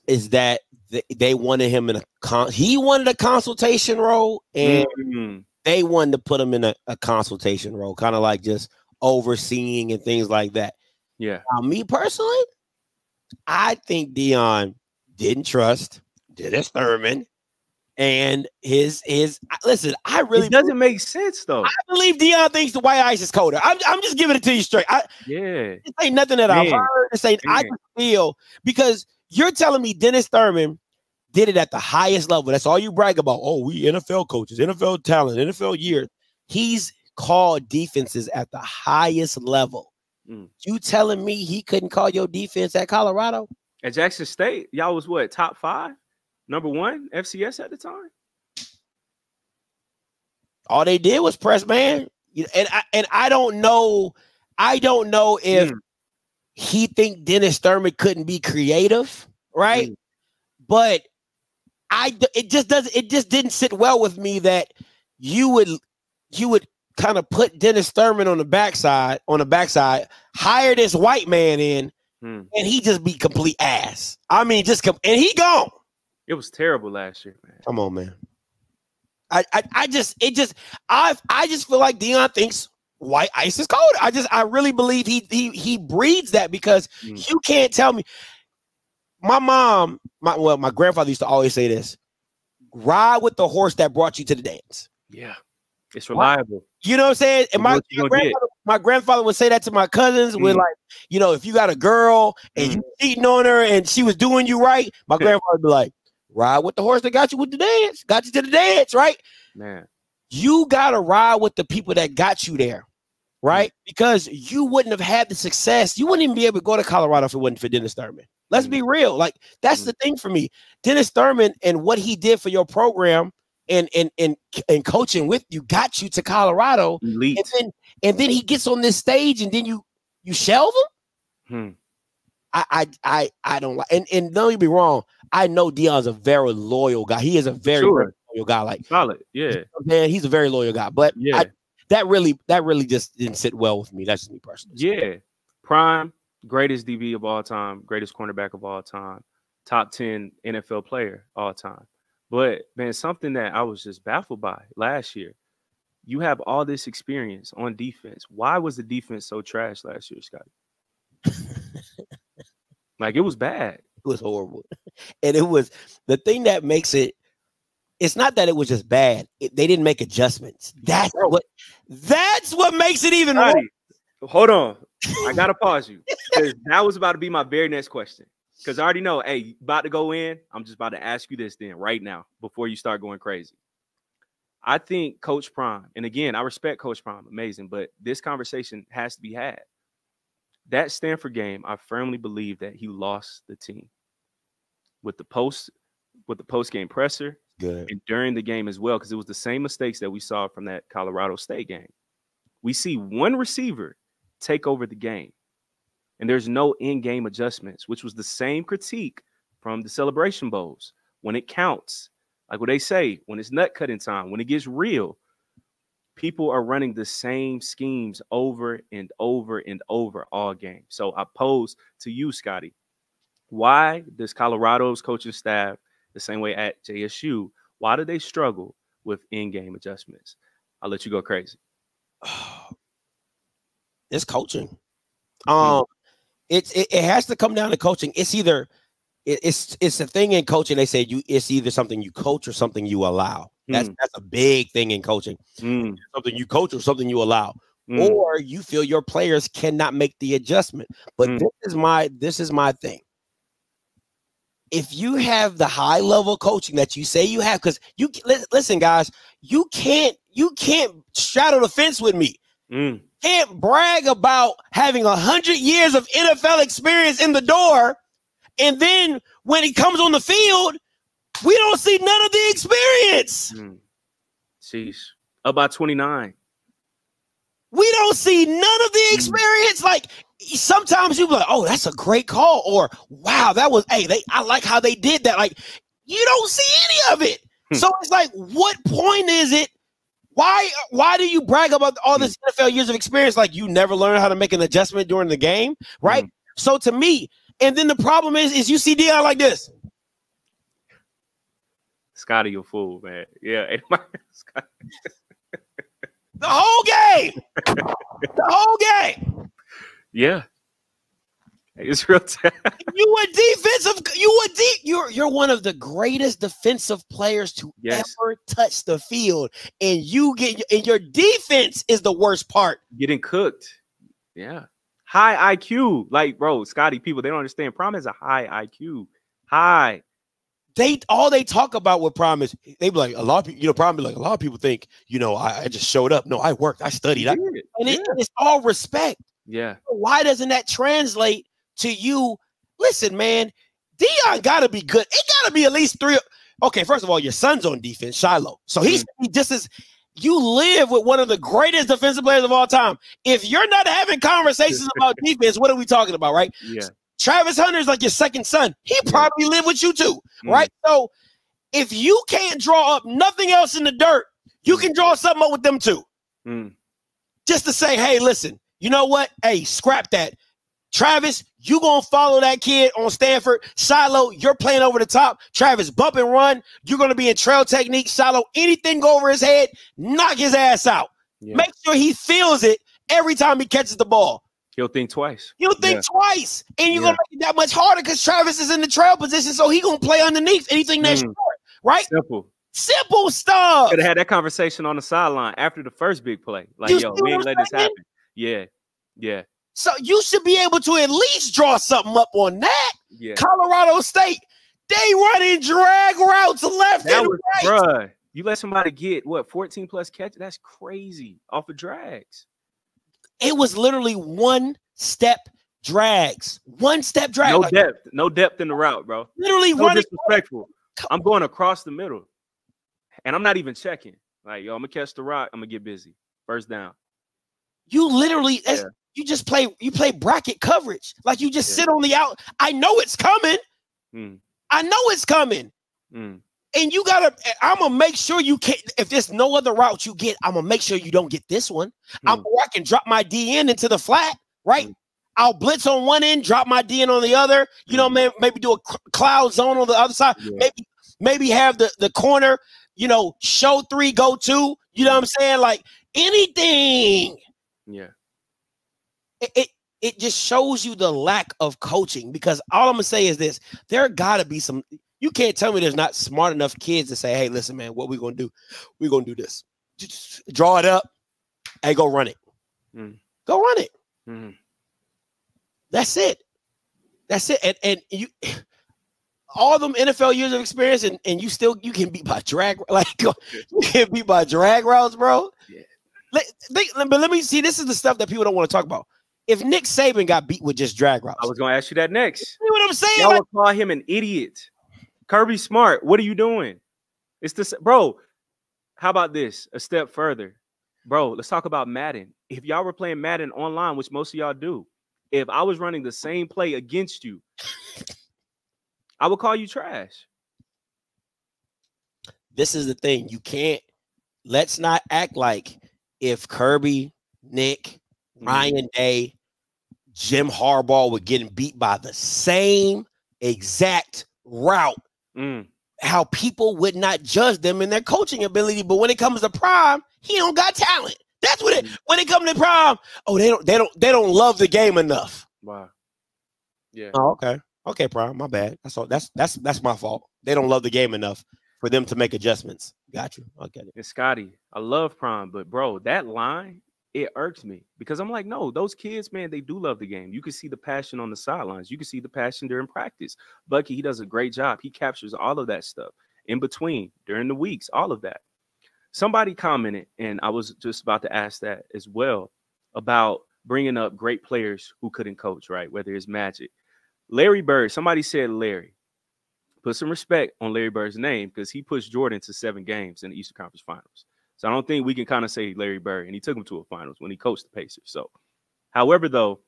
is that they wanted him in he wanted a consultation role, and they wanted to put him in a consultation role, kind of like just overseeing and things like that. Yeah. Now, me personally, I think Deion didn't trust Dennis Thurman. And his listen, I really it doesn't make sense though. I believe Deion thinks the white ice is colder. I'm just giving it to you straight. This ain't nothing that I've heard. This ain't I just feel, because you're telling me Dennis Thurman did it at the highest level. That's all you brag about. Oh, we NFL coaches, NFL talent, NFL years. He's called defenses at the highest level. You telling me he couldn't call your defense at Colorado? At Jackson State, y'all was what, top 5? Number 1 FCS at the time. All they did was press man, and I don't know if he think Dennis Thurman couldn't be creative, right? But it just didn't sit well with me that you would kind of put Dennis Thurman on the backside, hire this white man in, and he just be complete ass. I mean, and he gone. It was terrible last year, man. Come on, man. I just feel like Deion thinks white ice is cold. I really believe he breeds that, because you can't tell me. My grandfather used to always say this: ride with the horse that brought you to the dance. Yeah, it's reliable. You know what I'm saying? And my grandfather would say that to my cousins with, like, if you got a girl and you cheating on her and she was doing you right, my grandfather would be like, Ride with the horse that got you with the dance, got you to the dance, right? Man, you got to ride with the people that got you there, right? Because you wouldn't have had the success. You wouldn't even be able to go to Colorado if it wasn't for Dennis Thurman. Let's be real. Like, that's the thing for me. Dennis Thurman and what he did for your program and coaching with you got you to Colorado. Elite. And then he gets on this stage and then you shelve him. I don't like, and don't get me wrong. I know Deion's a very loyal guy. He is a very, very loyal guy. Like, solid, yeah. Man, he's a very loyal guy. But yeah, that really just didn't sit well with me. That's just me personally. Yeah, prime, greatest DB of all time, greatest cornerback of all time, top 10 NFL player all time. But man, something that I was just baffled by last year. You have all this experience on defense. Why was the defense so trash last year, Scotty? Like, it was bad. It was horrible. And it was the thing that makes it. It's not that it was just bad. They didn't make adjustments. That's what makes it even worse. Hold on. I got to pause you because that was about to be my very next question. Because I already know, hey, about to go in. I'm just about to ask you this then right now before you start going crazy. I think Coach Prime, and again, I respect Coach Prime, amazing, but this conversation has to be had. That Stanford game, I firmly believe that he lost the team with the post-game presser. Good. And during the game as well, because it was the same mistakes that we saw from that Colorado State game. We see one receiver take over the game, and there's no in-game adjustments, which was the same critique from the Celebration Bowls. When it counts, like what they say, when it's nut cutting time, when it gets real, people are running the same schemes over and over and over all game. So I pose to you, Scotty, why does Colorado's coaching staff, the same way at JSU, why do they struggle with in-game adjustments? I'll let you go crazy. It's coaching. It has to come down to coaching. It's either it's a thing in coaching. They say it's either something you coach or something you allow. That's a big thing in coaching. Something you coach or something you allow. Or you feel your players cannot make the adjustment. But this is my thing. If you have the high level coaching that you say you have, because you listen, guys, you can't straddle the fence with me. Can't brag about having 100 years of NFL experience in the door, and then when he comes on the field, we don't see none of the experience. Sheesh. About 29. We don't see none of the experience. Like, sometimes you be like, oh, that's a great call. Or, wow, that was, I like how they did that. Like, you don't see any of it. So it's like, what point is it? Why do you brag about all this NFL years of experience? Like, you never learned how to make an adjustment during the game, right? So to me, and then the problem is you see Deion like this. Scotty, you fool, man. Yeah. The whole game. The whole game. Yeah. It's real tough. You're one of the greatest defensive players to ever touch the field. And your defense is the worst part. Getting cooked. Yeah. High IQ. Like, bro, Scotty, people, they don't understand. Prime has a high IQ. High. All they talk about with Prime is they be like, a lot of people, Prime be like, a lot of people think, I just showed up. No, I worked, I studied. It's all respect. Yeah. Why doesn't that translate to you? Listen, man, Deion gotta be good. It gotta be at least 3. Okay, first of all, your son's on defense, Shiloh. So he just as you live with one of the greatest defensive players of all time. If you're not having conversations about defense, what are we talking about, right? Yeah. Travis Hunter's like your second son. He probably lived with you too, right? So if you can't draw up nothing else in the dirt, you can draw something up with them too. Just to say, hey, listen, you know what? Hey, scrap that. Travis, you going to follow that kid on Stanford. Shiloh, you're playing over the top. Travis, bump and run. You're going to be in trail technique. Shiloh, anything go over his head, knock his ass out. Yeah. Make sure he feels it every time he catches the ball. He'll think twice. You'll think twice. And you're going to make it that much harder because Travis is in the trail position, so he's going to play underneath anything that's short, right? Simple stuff. Could have had that conversation on the sideline after the first big play. Like, we ain't let this happen. Yeah. So you should be able to at least draw something up on that. Yeah. Colorado State, They running drag routes left and right. Bruh, you let somebody get what 14 plus catches? That's crazy off of drags. It was literally one step drags. One step drag. No depth. No depth in the route, bro. Literally so running. Disrespectful. I'm going across the middle. And I'm not even checking. Like, yo, I'm gonna catch the rock. I'm gonna get busy. First down. You literally you just play bracket coverage. Like you just sit on the out. I know it's coming. I know it's coming. And you gotta, I'm gonna make sure you can't, if there's no other route you get, I'm gonna make sure you don't get this one. I can drop my DN into the flat, right? I'll blitz on one end, drop my DN on the other, you know, maybe do a cloud zone on the other side, maybe have the corner, you know, show 3, go 2, you know what I'm saying? Like anything. Yeah. It just shows you the lack of coaching, because all I'm gonna say is this: there gotta be some. You can't tell me there's not smart enough kids to say, "Hey, listen, man, what we gonna do? We're gonna do this. Just draw it up. Hey, go run it. Go run it. That's it. That's it. And you, all them NFL years of experience, and you can beat by drag, like you can beat by drag routes, bro. Yeah. But let me see. This is the stuff that people don't want to talk about. If Nick Saban got beat with just drag routes, I was going to ask you that next. You know what I'm saying? Y'all would call him an idiot. Kirby Smart, what are you doing? It's this, bro. How about this? A step further, bro. Let's talk about Madden. If y'all were playing Madden online, which most of y'all do, if I was running the same play against you, I would call you trash. This is the thing. You can't. Let's not act like if Kirby, Nick, Ryan Day, Jim Harbaugh were getting beat by the same exact route, how people would not judge them in their coaching ability. But when it comes to prime, he don't got talent. That's what when it comes to prime. Oh, they don't love the game enough. Wow. Yeah. Oh, okay, prime. My bad. That's all. That's my fault. They don't love the game enough for them to make adjustments. Got you. I get it. And Scotty, I love prime, but bro, that line, it irks me because I'm like, no, those kids, man, they do love the game. You can see the passion on the sidelines. You can see the passion during practice. Bucky, he does a great job. He captures all of that stuff in between, during the weeks, all of that. Somebody commented, and I was just about to ask that as well, about bringing up great players who couldn't coach, right? Whether it's Magic. Larry Bird, somebody said Larry. Put some respect on Larry Bird's name because he pushed Jordan to 7 games in the Eastern Conference Finals. So I don't think we can kind of say Larry Bird, and he took him to a finals when he coached the Pacers. So, however, though,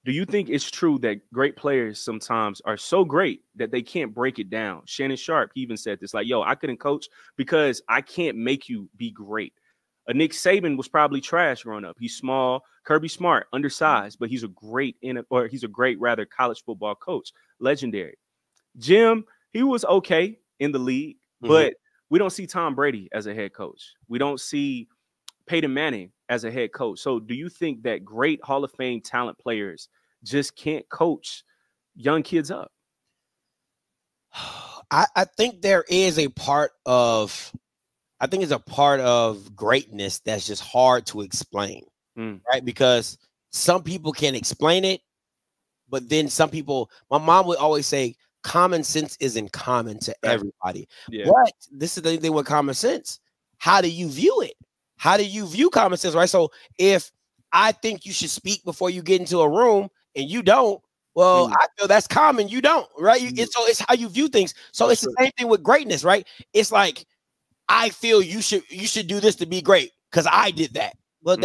do you think it's true that great players sometimes are so great that they can't break it down? Shannon Sharp even said this, like, yo, I couldn't coach because I can't make you be great. Nick Saban was probably trash growing up. He's small. Kirby Smart, undersized, but he's a great college football coach. Legendary. Jim, he was okay in the league, but we don't see Tom Brady as a head coach. We don't see Peyton Manning as a head coach. So do you think that great Hall of Fame talent players just can't coach young kids up? I think there is a part of, I think it's a part of greatness that's just hard to explain, right? Because some people can explain it, but then some people, my mom would always say, common sense isn't common to everybody. Yeah. But this is the thing with common sense. How do you view it? How do you view common sense, right? So if I think you should speak before you get into a room and you don't, well, I feel that's common. You don't, right? So it's how you view things. So it's the same thing with greatness, right? It's like, I feel you should do this to be great because I did that. Well,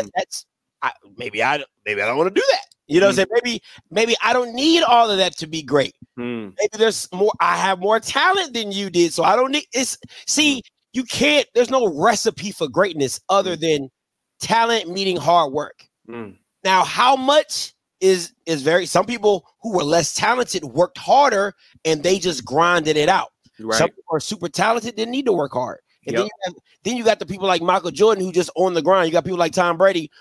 maybe I don't want to do that. You know what I'm saying? Maybe I don't need all of that to be great. Maybe there's more. I have more talent than you did, so I don't need. You can't. There's no recipe for greatness other than talent meeting hard work. Now, how much is very. Some people who were less talented worked harder and they just grinded it out. Right. Some people are super talented, didn't need to work hard. And then you got the people like Michael Jordan who just on the grind. You got people like Tom Brady,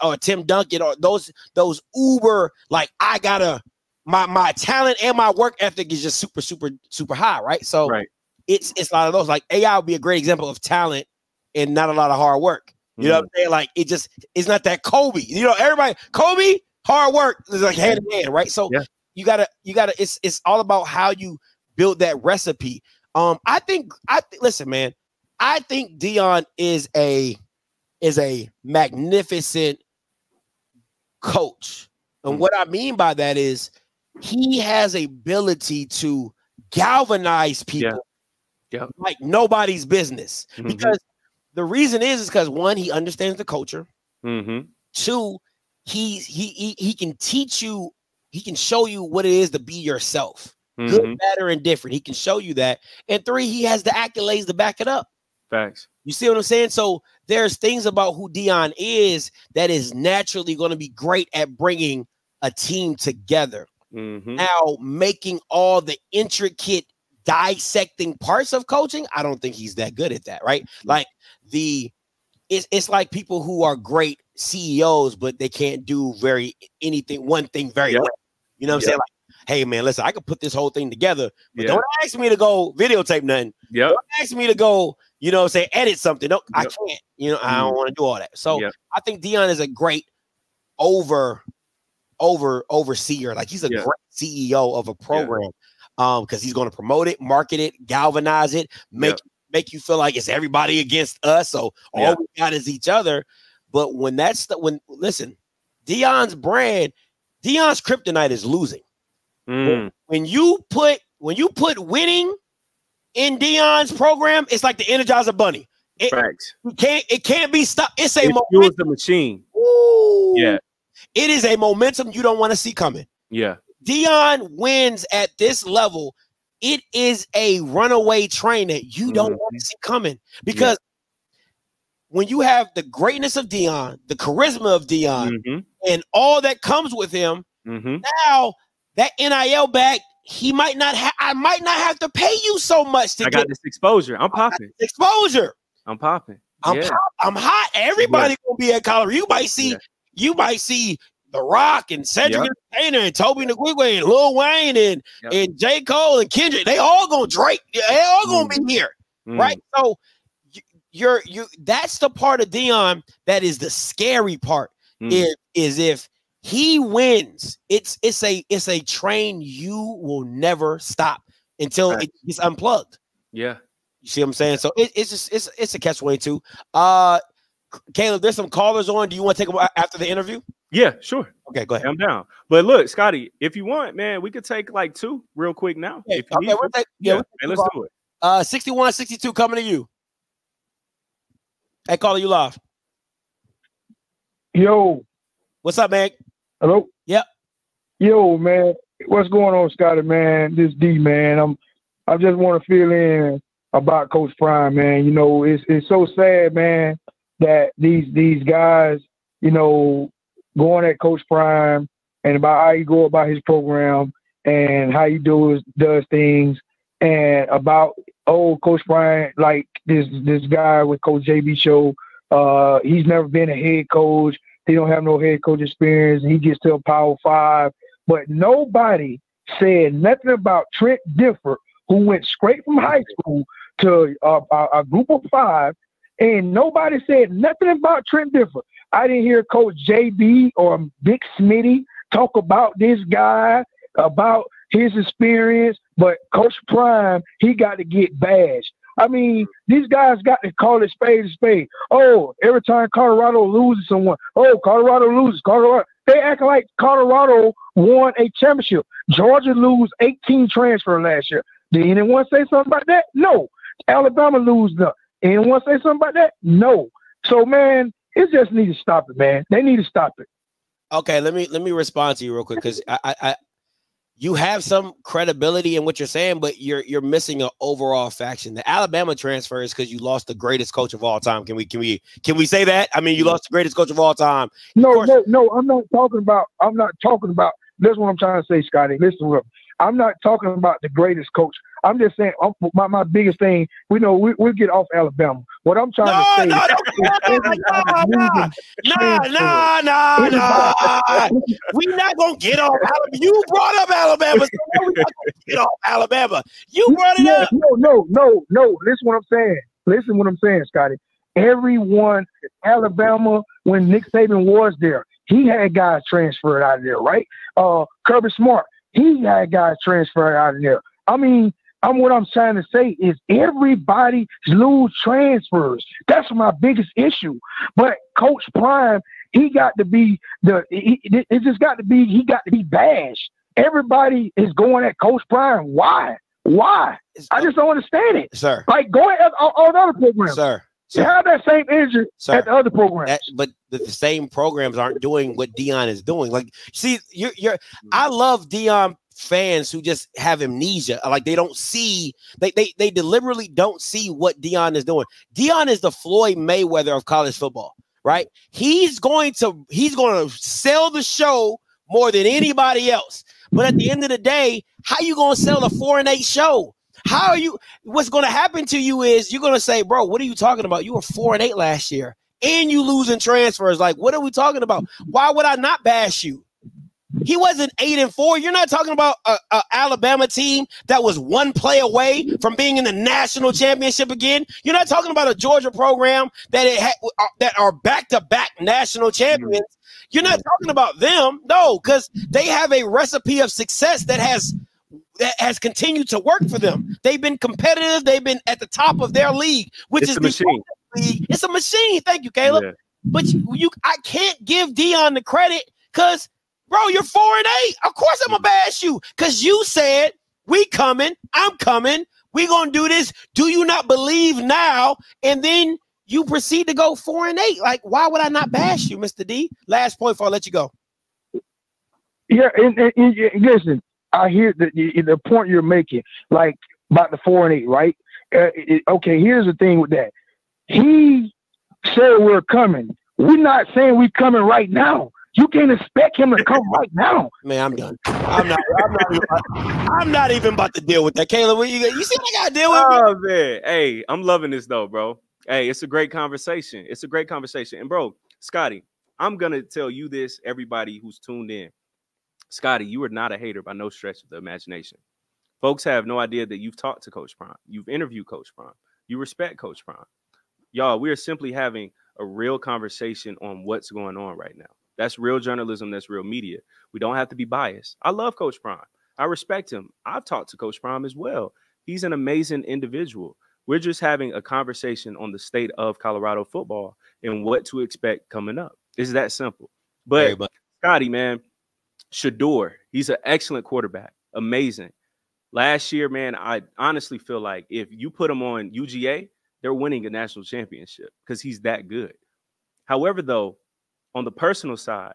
or Tim Duncan, or those uber, like, I gotta, my talent and my work ethic is just super high, right? So it's a lot of those. Like AI would be a great example of talent and not a lot of hard work. You know what I'm saying? Like it's not that Kobe. You know, everybody, Kobe, hard work is like hand in hand, right? So you gotta it's all about how you build that recipe. Listen, man, I think Deion is a magnificent coach. And what I mean by that is he has a ability to galvanize people like nobody's business. Because the reason is because one, he understands the culture. Two, he can teach you, he can show you what it is to be yourself. Good, bad, or indifferent. He can show you that. And three, he has the accolades to back it up. Facts. You see what I'm saying? So there's things about who Deion is that is naturally going to be great at bringing a team together. Now, making all the intricate dissecting parts of coaching, I don't think he's that good at that, right? Like it's like people who are great CEOs, but they can't do one thing very well. You know what I'm saying? Like, hey man, listen, I could put this whole thing together, but don't ask me to go videotape nothing. Don't ask me to go, you know, say edit something. No, I can't. You know, I don't want to do all that. So I think Deion is a great overseer. Like he's a great CEO of a program. Because he's going to promote it, market it, galvanize it, make you feel like it's everybody against us. So all we got is each other. But listen, Deion's kryptonite is losing. When you put winning in Deion's program, it's like the Energizer Bunny. It can't be stopped. It's a fuels the machine. Ooh, it is a momentum you don't want to see coming. Deion wins at this level. It is a runaway train that you don't want to see coming, because when you have the greatness of Deion, the charisma of Deion, and all that comes with him, now that NIL bag, I might not have to pay you so much to get this exposure. I'm popping. I'm popping. I'm hot. Everybody gonna be at college. You might see The Rock and Cedric Entertainer and Toby Nquigwe and Lil Wayne and J. Cole and Kendrick. They all gonna Drake. They all gonna be here, right? So that's the part of Deion that is the scary part. Is if he wins, it's a train you will never stop until it's unplugged. You see what I'm saying? So it's a catch-22. Caleb, there's some callers on. Do you want to take them after the interview? Yeah, sure. Okay, go ahead. I'm down. But look, Scotty, if you want, man, we could take like two real quick now. Let's do it. 61, 62 coming to you. Hey, caller, you live. Yo. What's up, man? Hello? Yep. Yo, man. What's going on, Scotty, man? This D, man. I just want to fill in about Coach Prime, man. You know, it's so sad, man, that these guys, you know, going at Coach Prime and about how he go about his program and how he does things, and about Coach Prime, like this guy with Coach JB Show, he's never been a head coach. He don't have no head coach experience. He gets to a Power 5, but nobody said nothing about Trent Difford, who went straight from high school to a group of 5, and nobody said nothing about Trent Difford. I didn't hear Coach JB or Big Smitty talk about this guy, about his experience, but Coach Prime, he got to get bashed. I mean, these guys got to call it spade a spade. Oh, every time Colorado loses someone, Colorado loses. Colorado. They act like Colorado won a championship. Georgia lose 18 transfer last year. Did anyone say something about that? No. Alabama lose them. Anyone say something about that? No. So, man, it just need to stop it, man. They need to stop it. Okay, let me respond to you real quick, because you have some credibility in what you're saying, but you're missing an overall faction. The Alabama transfer is because you lost the greatest coach of all time. Can we say that? I mean, you lost the greatest coach of all time. No, I'm not talking about. That's what I'm trying to say, Scotty. Listen, look, I'm not talking about the greatest coach. I'm just saying my biggest thing. We'll get off Alabama. What I'm trying to say. We're not gonna get off Alabama. You brought up Alabama. So we're not gonna get off Alabama. You brought it up. No. Listen what I'm saying, Scotty. Everyone, Alabama, when Nick Saban was there, he had guys transferred out of there, right? Kirby Smart, he had guys transferred out of there. I mean, what I'm trying to say is everybody lose transfers. That's my biggest issue. But Coach Prime, he got to be he got to be bashed. Everybody is going at Coach Prime. Why? I just don't understand it. Sir. Like, go at all the other programs. Sir. You have that same energy at the other programs. But the same programs aren't doing what Deion is doing. Like, see, I love Deion fans who just have amnesia. Like, they don't see, they deliberately don't see what Deion is doing. Deion is the Floyd Mayweather of college football, right? He's going to sell the show more than anybody else. But at the end of the day, how you going to sell a 4-8 show? How are you? What's going to happen to you is you're going to say, bro, what are you talking about? You were 4-8 last year and you losing transfers. Like, what are we talking about? Why would I not bash you? He wasn't 8-4. You're not talking about a Alabama team that was one play away from being in the national championship again. You're not talking about a Georgia program that that are back-to-back national champions. You're not talking about them, no, because they have a recipe of success that has continued to work for them. They've been competitive. They've been at the top of their league, which is a machine. It's a machine. Thank you, Caleb. Yeah. But I can't give Deion the credit because, bro, you're 4-8. Of course I'm gonna bash you because you said we coming. I'm coming. We gonna do this. Do you not believe now? And then you proceed to go 4-8. Like, why would I not bash you, Mr. D? Last point before I let you go. Yeah, and listen. I hear the point you're making, like about the 4-8, right? Okay, here's the thing with that. He said we're coming. We're not saying we're coming right now. You can't expect him to come right now. Man, I'm done. I'm not even about to deal with that. Caleb, you see what I got to deal with? Oh, man. Hey, I'm loving this, though, bro. Hey, it's a great conversation. It's a great conversation. And, bro, Scotty, I'm going to tell you this, everybody who's tuned in. Scotty, you are not a hater by no stretch of the imagination. Folks have no idea that you've talked to Coach Prime. You've interviewed Coach Prime. You respect Coach Prime. Y'all, we are simply having a real conversation on what's going on right now. That's real journalism. That's real media. We don't have to be biased. I love Coach Prime. I respect him. I've talked to Coach Prime as well. He's an amazing individual. We're just having a conversation on the state of Colorado football and what to expect coming up. It's that simple. But Scotty, man, Shedeur, he's an excellent quarterback. Amazing. Last year, man, I honestly feel like if you put him on UGA, they're winning a national championship because he's that good. However, though, on the personal side,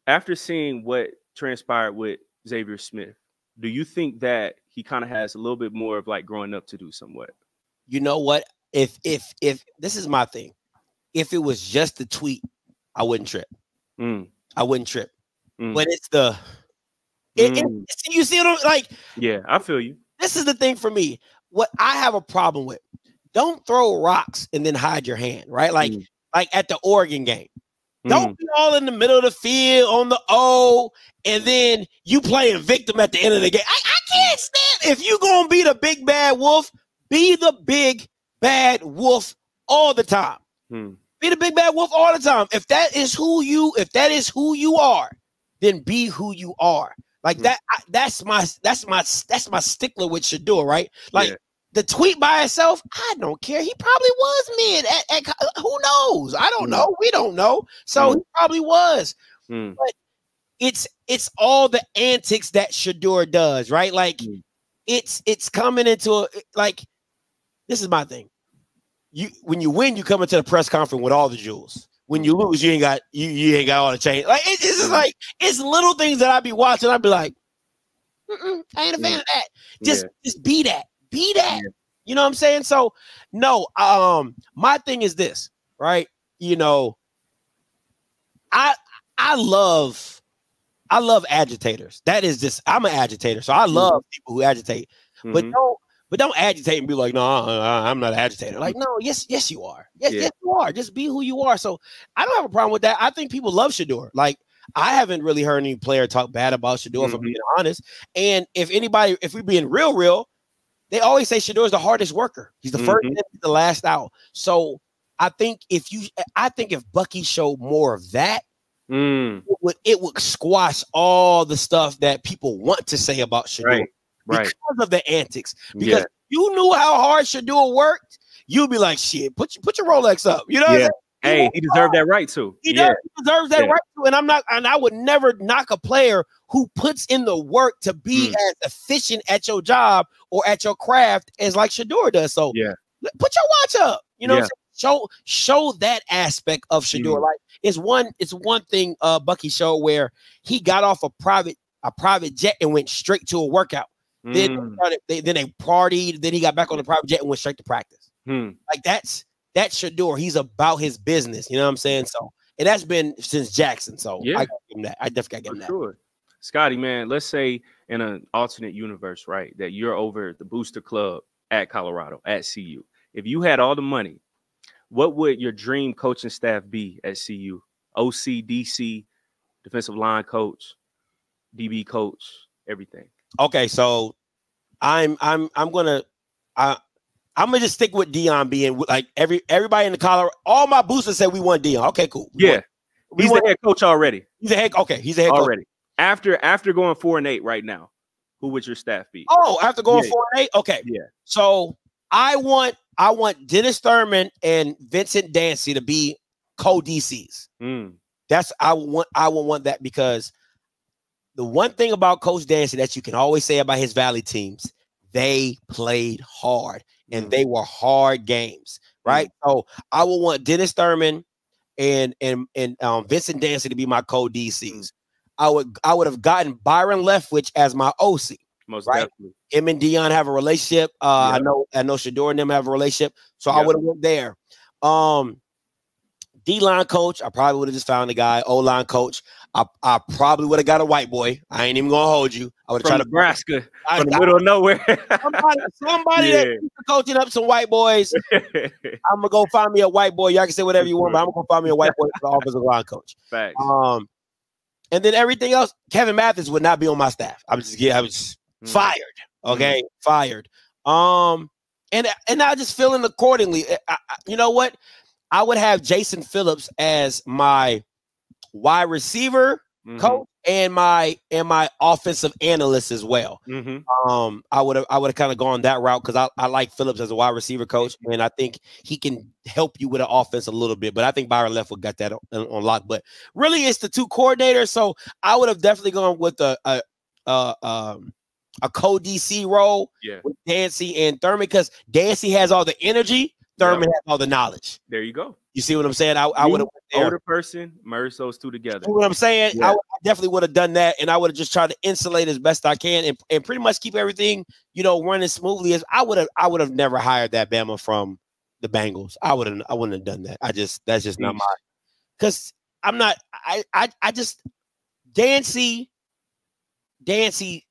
after seeing what transpired with Xavier Smith, do you think that he kind of has a little bit more of like growing up to do somewhat? You know what? If this is my thing, if it was just a tweet, I wouldn't trip. I wouldn't trip. But it's you see what I'm like? Yeah, I feel you. This is the thing for me. What I have a problem with, don't throw rocks and then hide your hand, right? Like at the Oregon game. Don't be all in the middle of the field on the O, and then you playing victim at the end of the game. I can't stand if you gonna be the big bad wolf, be the big bad wolf all the time. Be the big bad wolf all the time. If that is who you are, then be who you are. Like that. That's my stickler with Shedeur, right? Like the tweet by itself, I don't care. He probably was mid at who knows? I don't know. We don't know. So he probably was. But it's all the antics that Shedeur does, right? Like it's coming into this is my thing. When you win, you come into the press conference with all the jewels. When you lose, you ain't got all the change. Like it's just like it's little things that I'd be watching. I'd be like, I ain't a fan of that. Just be that. Be that. You know what I'm saying? So no, my thing is this, right? You know, I love agitators. That is just, I'm an agitator. So I love people who agitate. But don't agitate and be like, no, I'm not an agitator. Like, no, yes, you are. Yes, you are. Just be who you are. So I don't have a problem with that. I think people love Shedeur. Like, I haven't really heard any player talk bad about Shedeur, if I'm being honest. And if we're being real, they always say Shedeur is the hardest worker. He's the first in, the last out. So I think if Bucky showed more of that, it would squash all the stuff that people want to say about Shedeur. right, because of the antics. Because you knew how hard Shador worked, you'd be like, shit, put your Rolex up. You know what I'm saying? Hey, he deserved that right too. He deserves that right too. And I would never knock a player who puts in the work to be as efficient at your job or at your craft as like Shador does. So put your watch up. You know what I'm saying? Show that aspect of Shador. Like it's one thing Bucky showed where he got off a private jet and went straight to a workout. Then they partied, then he got back on the private jet and went straight to practice. Like that's Shador. He's about his business. You know what I'm saying? So, and that's been since Jackson. So I give him that. I definitely got to give him that. Sure. Scotty, man, let's say in an alternate universe, right, that you're over the Booster Club at Colorado, at CU. If you had all the money, what would your dream coaching staff be at CU? OC, DC, defensive line coach, DB coach, everything. Okay, so I'm gonna just stick with Dion being like everybody in the Colorado. All my boosters said we want Dion. Okay, cool. He's the head coach already. He's a head coach already. After going 4-8 right now, who would your staff be? Oh, after going 4-8, okay. Yeah. So I want Dennis Thurman and Vincent Dancy to be co-DCs. That's I would want that because the one thing about Coach Dancy that you can always say about his Valley teams, they played hard and they were hard games, right? So I would want Dennis Thurman and Vincent Dancy to be my co-DCs. I would have gotten Byron Leftwich as my OC. Most right? definitely. Him and Dion have a relationship. I know Shador and them have a relationship. So I would have went there. D-line coach, I probably would have just found a guy. O-line coach, I probably would have got a white boy. I ain't even gonna hold you. I would have tried to Nebraska, from the middle of nowhere. somebody that's coaching up some white boys. I'm gonna go find me a white boy. Y'all can say whatever you want, but I'm gonna go find me a white boy for the offensive line coach. Facts. And then everything else, Kevin Mathis would not be on my staff. I was fired. Okay, fired. And I just feeling accordingly. You know what? I would have Jason Phillips as my wide receiver coach and my offensive analyst as well. I would have kind of gone that route because I like Phillips as a wide receiver coach, and I think he can help you with the offense a little bit. But I think Byron Leftwich got that on lock. But really, it's the two coordinators. So I would have definitely gone with a co-DC role with Dancy and Thurman because Dancy has all the energy. Thurman has all the knowledge. There you go. You see what I'm saying? I would have older person merge those two together. You know what I'm saying? Yeah. I definitely would have done that, and I would have just tried to insulate as best I can and pretty much keep everything, running smoothly. As I would have never hired that Bama from the Bengals. I wouldn't have done that. That's just not my, because I'm not. I just Dancy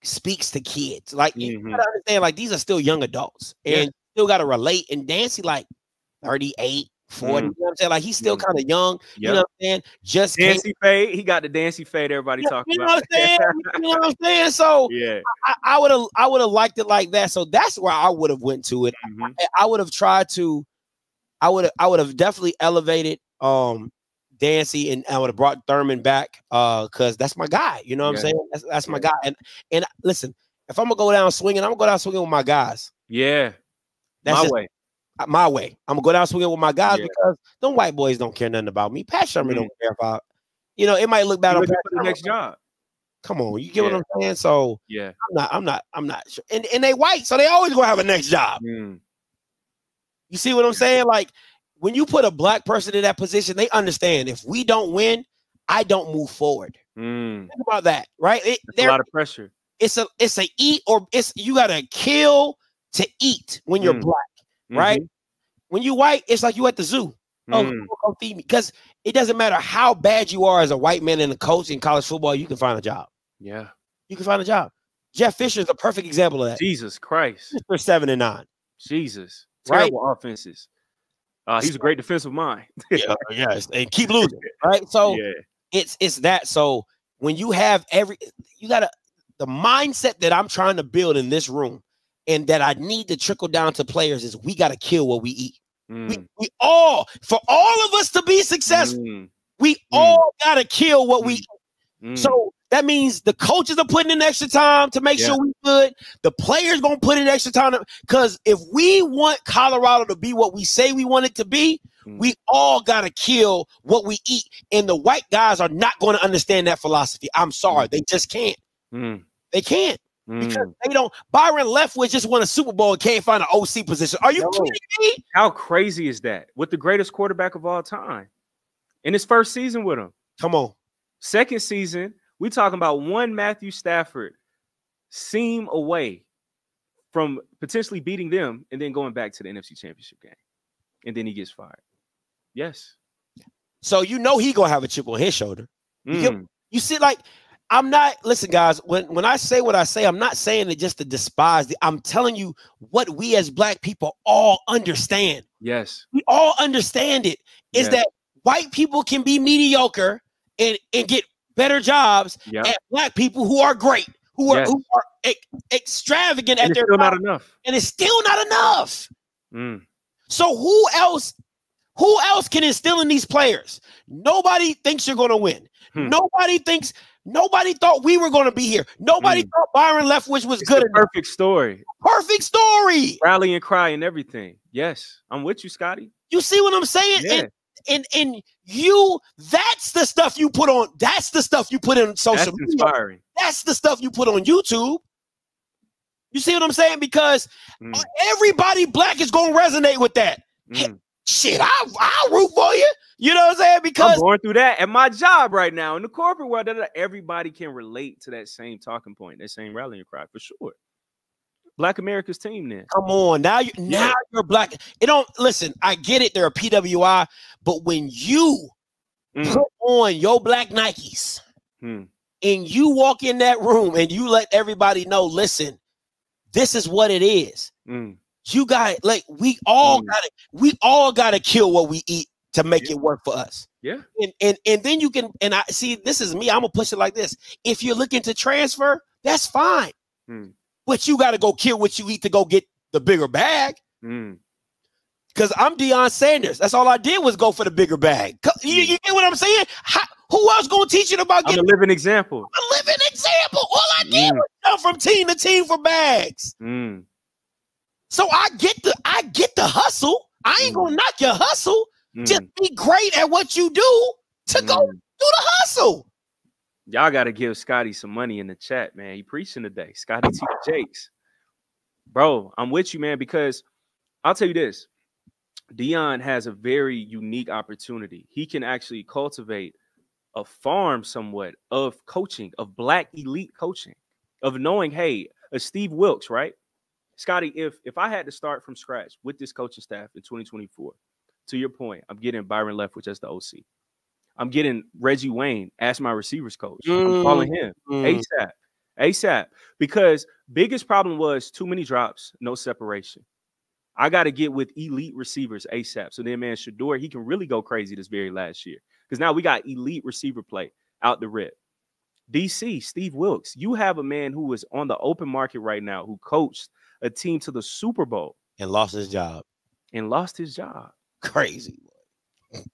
speaks to kids. Like you gotta understand, like these are still young adults and still gotta relate. And Dancy like 38. 40, you know what I'm saying? Like he's still kind of young, you know what I'm saying? Just Dancy fade. He got the Dancy fade everybody talking about. What I'm saying? You know what I'm saying? So I would have liked it like that. So that's where I would have went to it. I would have tried to, I would have definitely elevated Dancy, and I would have brought Thurman back because that's my guy. You know what I'm saying? That's my guy. And listen, if I'm gonna go down swinging, I'm gonna go down swinging with my guys. Yeah, that's my way. My way. I'm gonna go down swinging with my guys because them white boys don't care nothing about me. Pat Sherman don't care about. It might look bad on Pat the next job. Come on, you get what I'm saying? So I'm not sure. And they white, so they always gonna have a next job. You see what I'm saying? Like when you put a black person in that position, they understand if we don't win, I don't move forward. Think about that, right? There's a lot of pressure. It's a eat or you gotta kill to eat when you're black. Right? When you white, it's like you at the zoo. Oh, come feed me. Because it doesn't matter how bad you are as a white man and a coach in college football, you can find a job. Yeah. You can find a job. Jeff Fisher is a perfect example of that. Jesus Christ. For 7-9. Jesus. Terrible offenses. He's a great defensive mind. Yes. And keep losing. Right? So it's that. So when you have the mindset that I'm trying to build in this room, and that I need to trickle down to players is we got to kill what we eat. We all, for all of us to be successful, we all got to kill what we eat. So That means the coaches are putting in extra time to make sure we good. The players gonna put in extra time because if we want Colorado to be what we say we want it to be, we all gotta kill what we eat. And the white guys are not going to understand that philosophy. I'm sorry, they just can't. They can't. Because they don't. Byron Leftwich just won a Super Bowl and can't find an OC position. Are you kidding me? How crazy is that? With the greatest quarterback of all time in his first season with him. Come on. Second season, we talking about one Matthew Stafford seam away from potentially beating them and then going back to the NFC Championship game. And then he gets fired. Yes. So you know he gonna have a chip on his shoulder. You see, like, I'm not, listen, guys, when I say what I say, I'm not saying it just to despise. I'm telling you what we as black people all understand. Yes. We all understand it, is that white people can be mediocre and get better jobs at black people who are great, who are extravagant at their job. Not enough. And it's still not enough. So who else can instill in these players? Nobody thinks you're going to win. Nobody thought we were going to be here. Nobody thought Byron Leftwich was good. Perfect story. Perfect story. Rally and cry and everything. Yes, I'm with you, Scotty. You see what I'm saying? Yeah. And you, that's the stuff you put on. That's the stuff you put in social media. Inspiring. That's the stuff you put on YouTube. You see what I'm saying? Because everybody black is going to resonate with that. Hey, shit, I'll root for you. You know what I'm saying? Because I'm going through that at my job right now in the corporate world. Everybody can relate to that same talking point, that same rallying cry for sure. Black America's team then. Come on. Now you're black. It don't, listen, I get it. They're a PWI, but when you put on your black Nikes and you walk in that room and you let everybody know, listen, this is what it is. You got it. Like, we all got to kill what we eat to make it work for us. Yeah. And then you can, and I see, this is me. I'm gonna push it like this. If you're looking to transfer, that's fine. But you got to go kill what you eat to go get the bigger bag. Because I'm Deion Sanders. That's all I did was go for the bigger bag. You get what I'm saying? Who else gonna teach you about getting? I'm a living example. A living example. All I did was jump from team to team for bags. So I get the hustle. I ain't gonna knock your hustle. Just be great at what you do to go do the hustle. Y'all got to give Scotty some money in the chat, man. He preaching today. Scotty T. Jakes. Bro, I'm with you, man, because I'll tell you this. Deion has a very unique opportunity. He can actually cultivate a farm somewhat of coaching, of black elite coaching, of knowing, hey, a Steve Wilkes, right? Scotty, if I had to start from scratch with this coaching staff in 2024, to your point, I'm getting Byron Leftwich as the OC. I'm getting Reggie Wayne as my receivers coach. I'm calling him ASAP. Because biggest problem was too many drops, no separation. I got to get with elite receivers ASAP. So then, man, Shador, he can really go crazy this very last year. Because now we got elite receiver play out the rip. DC, Steve Wilkes, you have a man who is on the open market right now who coached a team to the Super Bowl. And lost his job. Crazy.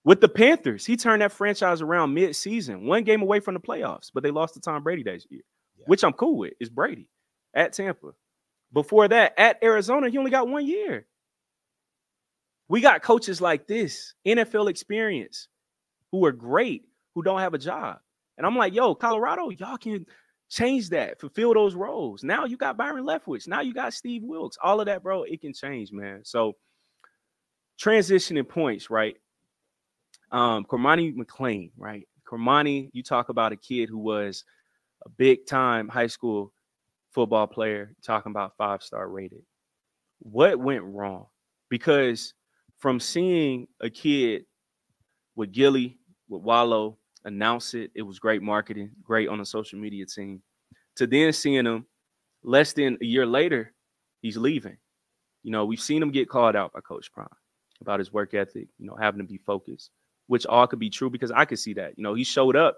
With the Panthers, he turned that franchise around mid-season, one game away from the playoffs, but they lost to Tom Brady that year, which I'm cool with. It's Brady at Tampa. Before that, at Arizona, he only got 1 year. We got coaches like this, NFL experience, who are great, who don't have a job. And I'm like, yo, Colorado, y'all can change that, fulfill those roles. Now you got Byron Leftwich. Now you got Steve Wilkes. All of that, bro, it can change, man. So transitioning points, right? Cormani McClain, right? Cormani, you talk about a kid who was a big-time high school football player, talking about 5-star rated. What went wrong? Because from seeing a kid with Gilly, with Wallow, announce it, it was great marketing, great on the social media team, to then seeing him less than a year later, he's leaving. You know, we've seen him get called out by Coach Prime about his work ethic, you know, having to be focused, which all could be true because I could see that. You know, he showed up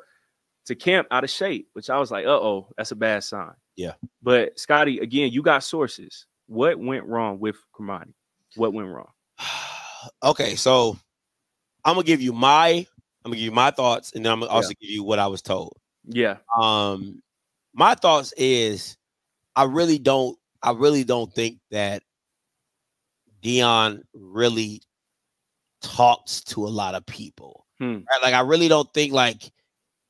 to camp out of shape, which I was like, uh-oh, that's a bad sign. Yeah. But Scotty, again, you got sources. What went wrong with Cormani? What went wrong? Okay, so I'm gonna give you my thoughts, and then I'm gonna also give you what I was told. Yeah. My thoughts is I really don't think that Dion really talks to a lot of people. Right? Like I really don't think like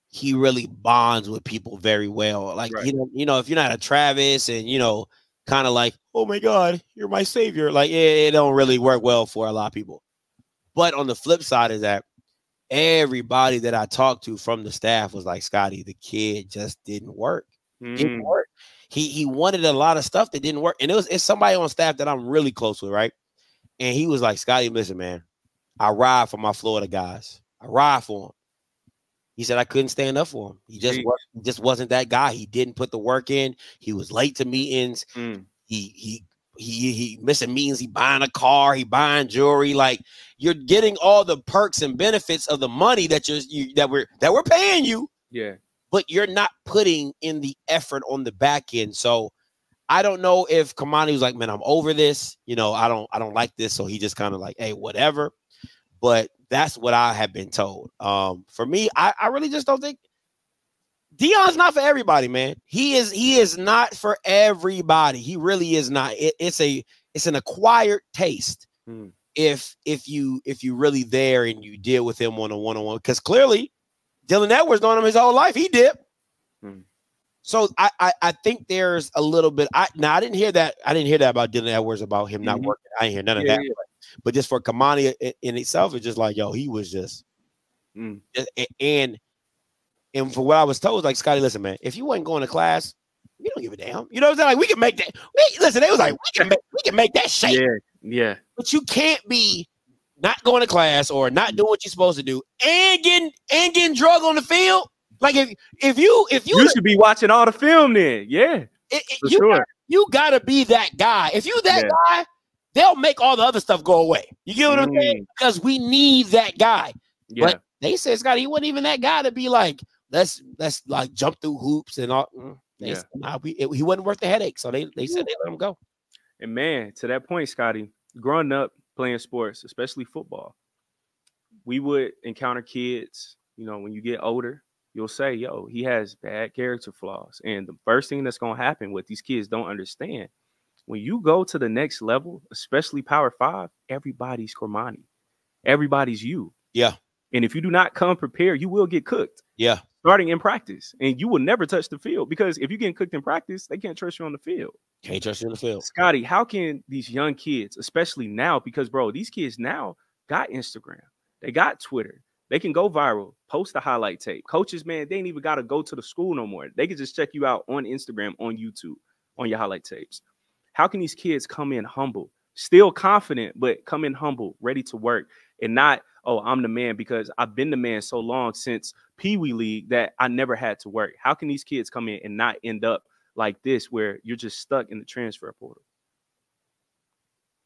he really bonds with people very well. Like Right. you know, if you're not a Travis and kind of like, oh my God, you're my savior. Like it don't really work well for a lot of people. But on the flip side is that everybody that I talked to from the staff was like, Scotty, the kid just didn't work. Didn't work. He wanted a lot of stuff that didn't work. And it's somebody on staff that I'm really close with, right? And he was like, Scotty, listen, man, I ride for my Florida guys. I ride for him. He said I couldn't stand up for him. He just wasn't that guy. He didn't put the work in. He was late to meetings. He missing meetings. He buying a car. He buying jewelry. Like you're getting all the perks and benefits of the money that we're paying you. Yeah. But you're not putting in the effort on the back end. So I don't know if Kamani was like, man, I'm over this. I don't like this. So he just kind of like, hey, whatever. But that's what I have been told. For me, I really just don't think Dion's not for everybody, man. He is not for everybody. He really is not. It's an acquired taste. If you really there and you deal with him on a one-on-one, because clearly Dylan Edwards known him his whole life. He did. So I think there's a little bit. I didn't hear that. I didn't hear that about Dylan Edwards about him not working. I didn't hear none of that. Yeah. But just for Kamani in itself, it's just like, yo, he was just and for what I was told, like, Scotty, listen, man, if you wasn't going to class, we don't give a damn. You know what I'm saying? Like, we can make that. Listen, they was like, we can make that shape. Yeah. But you can't be not going to class or not doing what you're supposed to do and getting drug on the field. Like if you should be watching all the film then. Yeah. You gotta be that guy. If you that guy, they'll make all the other stuff go away. You get what I'm saying? Because we need that guy. Yeah. But they said, Scott, he wasn't even that guy to be like, let's like jump through hoops and all. Said, he wasn't worth the headache. So they said they let him go. And man, to that point, Scotty, growing up playing sports, especially football, we would encounter kids, when you get older, you'll say, yo, he has bad character flaws. And the first thing that's going to happen, what these kids don't understand, when you go to the next level, especially Power 5, everybody's Cormani. Everybody's you. Yeah. And if you do not come prepared, you will get cooked. Yeah. Starting in practice. And you will never touch the field because if you're getting cooked in practice, they can't trust you on the field. Can't trust you on the field. Scotty, how can these young kids, especially now, because, bro, these kids now got Instagram. They got Twitter. They can go viral, post a highlight tape. Coaches, man, they ain't even got to go to the school no more. They can just check you out on Instagram, on YouTube, on your highlight tapes. How can these kids come in humble, still confident, but come in humble, ready to work, and not, oh, I'm the man because I've been the man so long since Pee Wee League that I never had to work? How can these kids come in and not end up like this where you're just stuck in the transfer portal?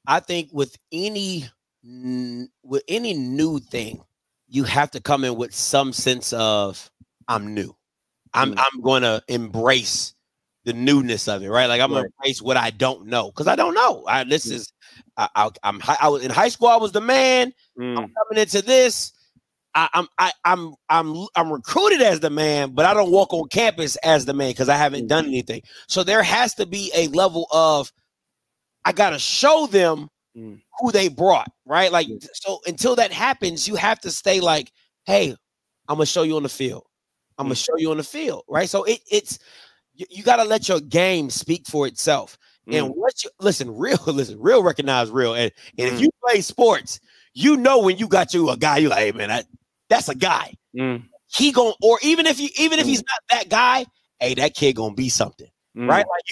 I think with any new thing, you have to come in with some sense of I'm new. I'm going to embrace the newness of it, right? Like I'm going to embrace what I don't know because I don't know. I was in high school. I was the man. I'm coming into this. I'm recruited as the man, but I don't walk on campus as the man because I haven't done anything. So there has to be a level of I got to show them who they brought, right? Like, so until that happens, you have to stay like, hey, I'm gonna show you on the field. I'm gonna show you on the field, right? So it's you got to let your game speak for itself. And what you real recognize real. And if you play sports, when you got you a guy, you're like, hey man, that's a guy. He gonna, or even if he's not that guy, hey, that kid gonna be something, right? Like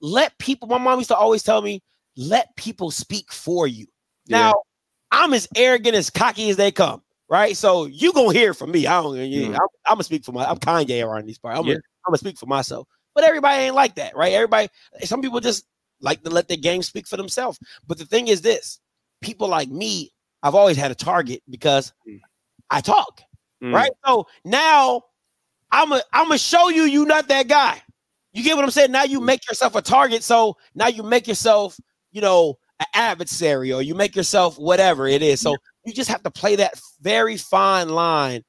let people. My mom used to always tell me, let people speak for you. Now, I'm as arrogant, as cocky as they come, right? So you gonna hear from me. I'm gonna speak for I'm Kanye around these parts. I'm gonna speak for myself. But everybody ain't like that, right? Some people just like to let their game speak for themselves. But the thing is this: people like me, I've always had a target because I talk, right? So now I'm gonna show you not that guy. You get what I'm saying? Now you make yourself a target. So now you make yourself, an adversary, or you make yourself whatever it is. So you just have to play that very fine line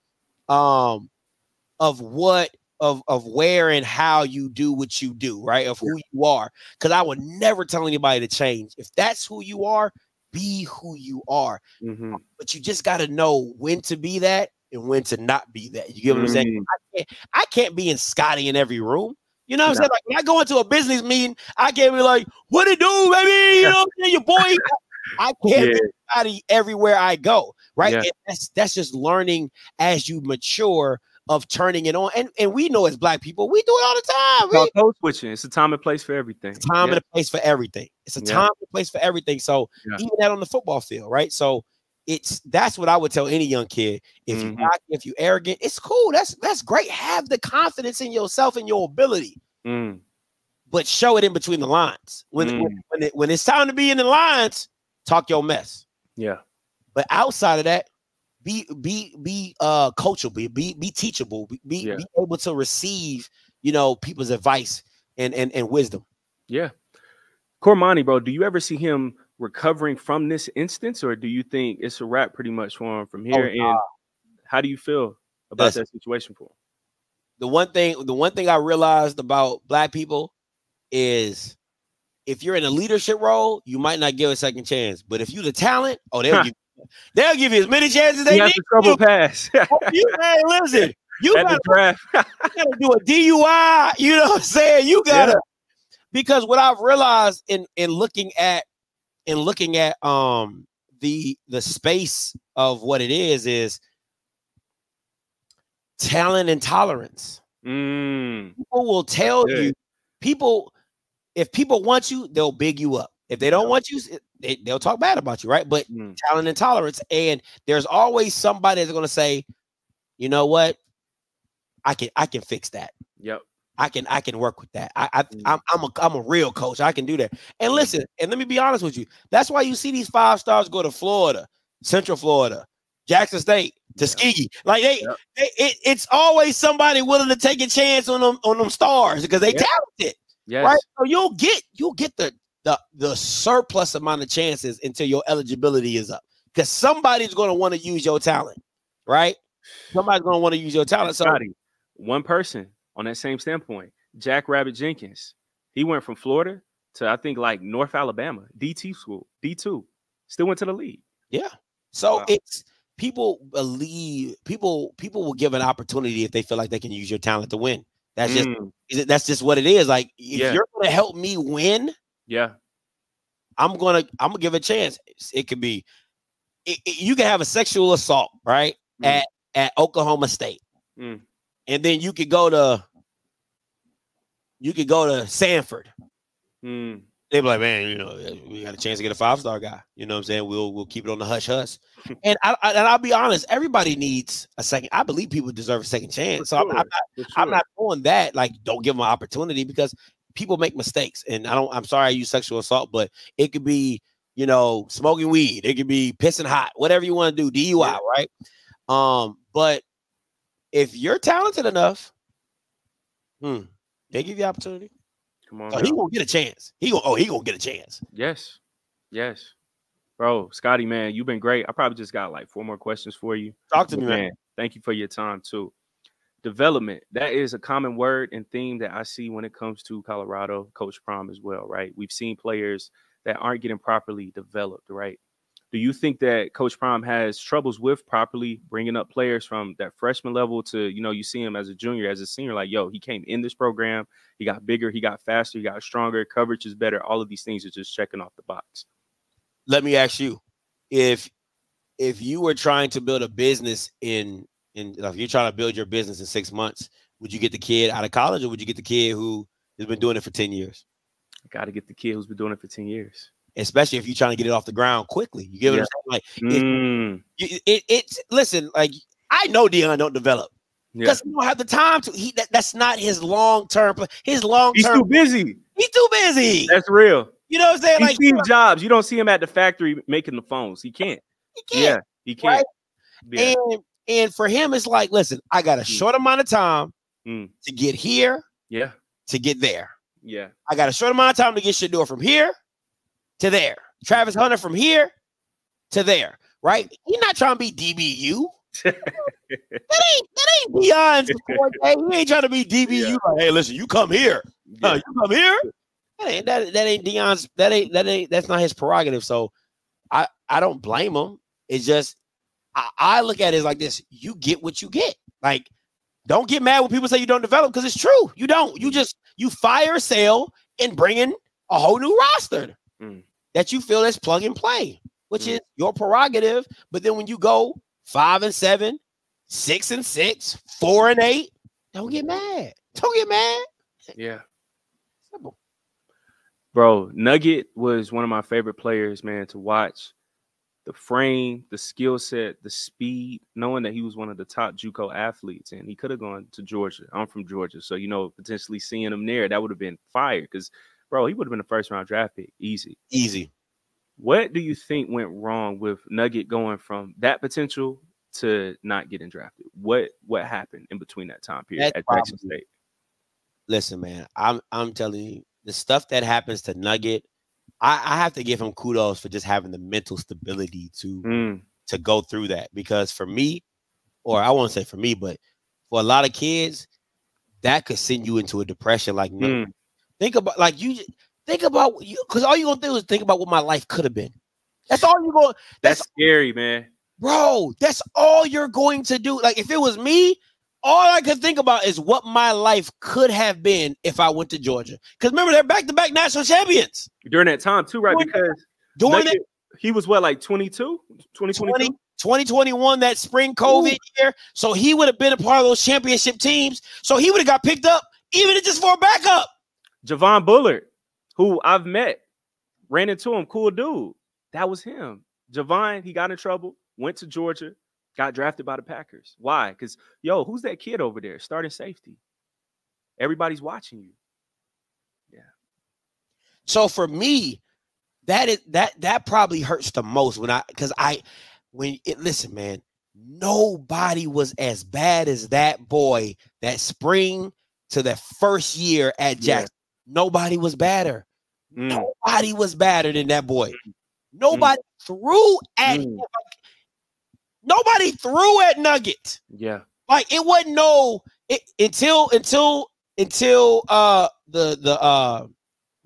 of what of where and how you do what you do, right? Of who you are. Because I would never tell anybody to change. If that's who you are, be who you are. But you just got to know when to be that and when to not be that. You get what I'm saying? I can't be in Scottay in every room. You know what I'm saying? Like when I go into a business meeting, I can't be like, what it do, baby? You know what I'm saying? Your boy. I can't be Scottay everywhere I go, right? And that's just learning as you mature of turning it on. And we know as Black people, we do it all the time. It's code switching. It's a time and place for everything. It's a time and a place for everything. It's a time and place for everything. So even that on the football field, right? So that's what I would tell any young kid. If you cocky, if you arrogant, it's cool. That's great. Have the confidence in yourself and your ability. But show it in between the lines. When it's time to be in the lines, talk your mess. Yeah. But outside of that, be coachable, be teachable, be able to receive, people's advice and wisdom. Yeah. Cormani, bro, do you ever see him recovering from this instance, or do you think it's a wrap pretty much for him from here? And how do you feel about that situation for him? The one thing I realized about Black people is if you're in a leadership role, you might not give a second chance. But if you're the talent, they'll give you as many chances they need. Trouble pass. Man, listen, you gotta do a DUI. You know what I'm saying? You gotta because what I've realized in looking at the space of what it is talent and tolerance. People will tell you, if people want you, they'll big you up. If they don't want you, they'll talk bad about you, right? But talent and tolerance, and there's always somebody that's going to say, you know what, I can fix that. Yep, I can work with that. I'm a real coach. I can do that. And listen, and let me be honest with you. That's why you see these 5 stars go to Florida, Central Florida, Jackson State, Tuskegee. Like it's always somebody willing to take a chance on them stars because they talented. Yes. Right. So you'll get the surplus amount of chances until your eligibility is up. Because somebody's going to want to use your talent, right? Somebody's going to want to use your talent. So one person on that same standpoint, Jack Rabbit Jenkins, he went from Florida to I think like North Alabama, DT school, D2, still went to the league. Yeah. So it's people will give an opportunity if they feel like they can use your talent to win. That's just what it is. Like if you're going to help me win, I'm gonna give a chance. It could be you can have a sexual assault, right? At Oklahoma State. And then you could go to Sanford. They'd be like, man, we got a chance to get a 5-star guy. You know what I'm saying? We'll keep it on the hush hush. And I'll be honest, everybody needs a second. I believe people deserve a second chance. So I'm not doing that. Like, don't give them an opportunity because people make mistakes. And I'm sorry I use sexual assault, but it could be, smoking weed. It could be pissing hot, whatever you want to do, DUI, right? But if you're talented enough, they give you opportunity. Come on, he gonna get a chance. He gonna get a chance. Yes, bro. Scotty, man, you've been great. I probably just got like 4 more questions for you. Talk to me, man. Thank you for your time too. Development, that is a common word and theme that I see when it comes to Colorado, Coach Prime as well, right? We've seen players that aren't getting properly developed, right? Do you think that Coach Prime has troubles with properly bringing up players from that freshman level to, you see him as a junior, as a senior, like, yo, he came in this program, he got bigger, he got faster, he got stronger, coverage is better. All of these things are just checking off the box. Let me ask you, if you were trying to build a business if you're trying to build your business in 6 months, would you get the kid out of college or would you get the kid who has been doing it for 10 years? I got to get the kid who's been doing it for 10 years. Especially if you're trying to get it off the ground quickly. You get what I'm saying? Like listen, like I know Deion don't develop because he don't have the time to. That's not his long-term. He's too busy. He's too busy. That's real. You know what I'm saying? Like Steve Jobs, you don't see him at the factory making the phones. He can't. Yeah, he can't. Right? Yeah. And for him, it's like, listen, I got a short amount of time to get here. Yeah. To get there. Yeah. I got a short amount of time to get Shador from here to there. Travis Hunter from here to there. Right? He's not trying to be DBU. that ain't Deion's forte. He ain't trying to be DB. Yeah. You like, hey, listen, you come here. Yeah. You come here. That ain't Deion's. That's not his prerogative. So I don't blame him. It's just I look at it like this. You get what you get. Like, don't get mad when people say you don't develop, because it's true. You don't. You fire sale and bring in a whole new roster that you feel is plug and play, which is your prerogative. But then when you go 5-7, 6-6, 4-8, don't get mad. Don't get mad. Yeah. Simple. Bro, Nugget was one of my favorite players, man, to watch. The frame, the skill set, the speed, knowing that he was one of the top JUCO athletes, and he could have gone to Georgia. I'm from Georgia, so, you know, potentially seeing him there, that would have been fire, because, bro, he would have been a first-round draft pick. Easy. What do you think went wrong with Nugget going from that potential to not getting drafted? What happened in between that time period at Jackson State? Listen, man, I'm telling you, the stuff that happens to Nugget, I have to give him kudos for just having the mental stability to go through that. Because for me, or I won't say for me, but for a lot of kids, that could send you into a depression. Like, think about you, because all you're gonna do is think about what my life could have been. That's all you're going. That's scary, man. Bro, that's all you're going to do. Like, if it was me, all I could think about is what my life could have been if I went to Georgia. Because remember, they're back-to-back national champions. During that time, too, right? Because he was, what, like 22? 2021, that spring COVID year. So he would have been a part of those championship teams. So he would have got picked up, even if just for a backup. Javon Bullard, who I've met, ran into him, cool dude. That was him. Javon, he got in trouble, went to Georgia, got drafted by the Packers. Why? Because, who's that kid over there? Starting safety. Everybody's watching you. Yeah. So for me, that probably hurts the most listen, man, nobody was as bad as that boy that spring to that first year at Jackson. Nobody was badder. Nobody was badder than that boy. Nobody threw at him. Nobody threw at Nugget. Yeah. Like, it wasn't until the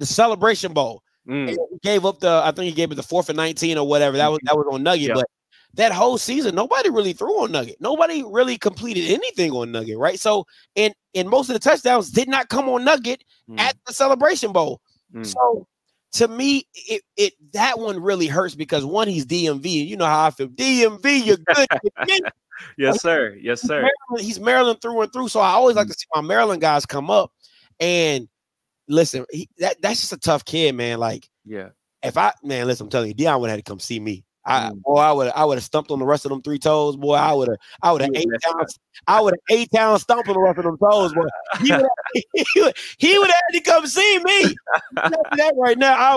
Celebration Bowl. He gave up I think he gave it the 4th and 19 or whatever. That was on Nugget. Yeah. But that whole season, nobody really threw on Nugget. Nobody really completed anything on Nugget, right? So, and most of the touchdowns did not come on Nugget at the Celebration Bowl. So, to me, that one really hurts because, one, he's DMV, and you know how I feel. DMV, you're good. Yes, sir. Yes, sir. He's Maryland through and through. So I always like to see my Maryland guys come up. And listen, that's just a tough kid, man. Like, listen, I'm telling you, Deion would have had to come see me. I would have stumped on the rest of them 3 toes, boy. I would have A-town stomped on the rest of them toes, boy. He would have had to come see me. That right now, I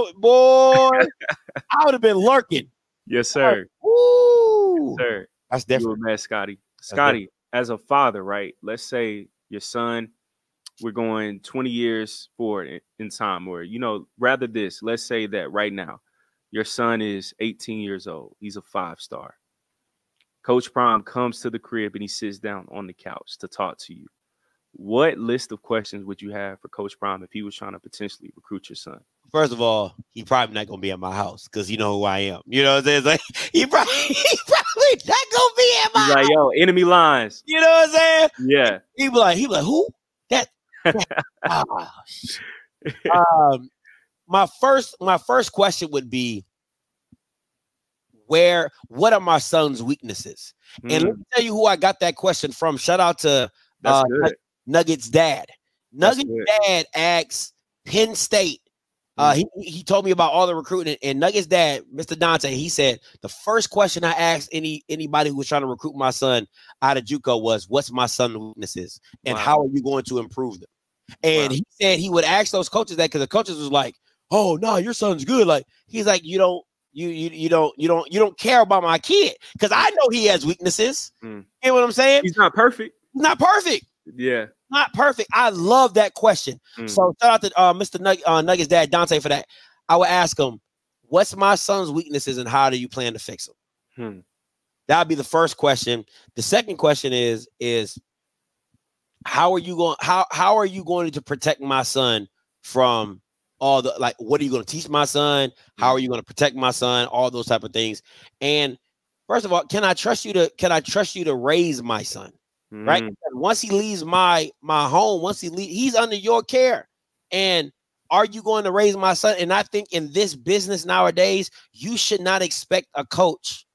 would have been lurking. Yes, sir. Woo. Yes, sir. That's different. You were mad, Scotty. Scotty, as a father, right? Let's say your son, we're going 20 years forward in time, or, rather this, let's say that right now, your son is 18 years old. He's a 5-star. Coach Prime comes to the crib and he sits down on the couch to talk to you. What list of questions would you have for Coach Prime if he was trying to potentially recruit your son? First of all, he probably not gonna be at my house because you know who I am. You know what I'm saying? Like, he probably not gonna be at my house. Like, enemy lines. You know what I'm saying? Yeah. He be like, who? That. My first question would be, what are my son's weaknesses? And let me tell you who I got that question from. Shout out to Nugget's dad. Nugget's dad asked Penn State. He told me about all the recruiting, and Nugget's dad, Mr. Dante, he said the first question I asked anybody who was trying to recruit my son out of JUCO was, what's my son's weaknesses and how are you going to improve them? And he said he would ask those coaches that because the coaches was like, oh no, your son's good. Like, he's like, you don't care about my kid because I know he has weaknesses. You know what I'm saying? He's not perfect. He's not perfect. Yeah. Not perfect. I love that question. So shout out to Mr. Nugget's dad, Dante, for that. I would ask him, what's my son's weaknesses and how do you plan to fix them? That would be the first question. The second question is how are you going to protect my son from all the, like, what are you going to teach my son? How are you going to protect my son? All those type of things. And first of all, can I trust you to raise my son? Right? Once he leaves my home, he's under your care. And are you going to raise my son? And I think in this business nowadays, you should not expect a coach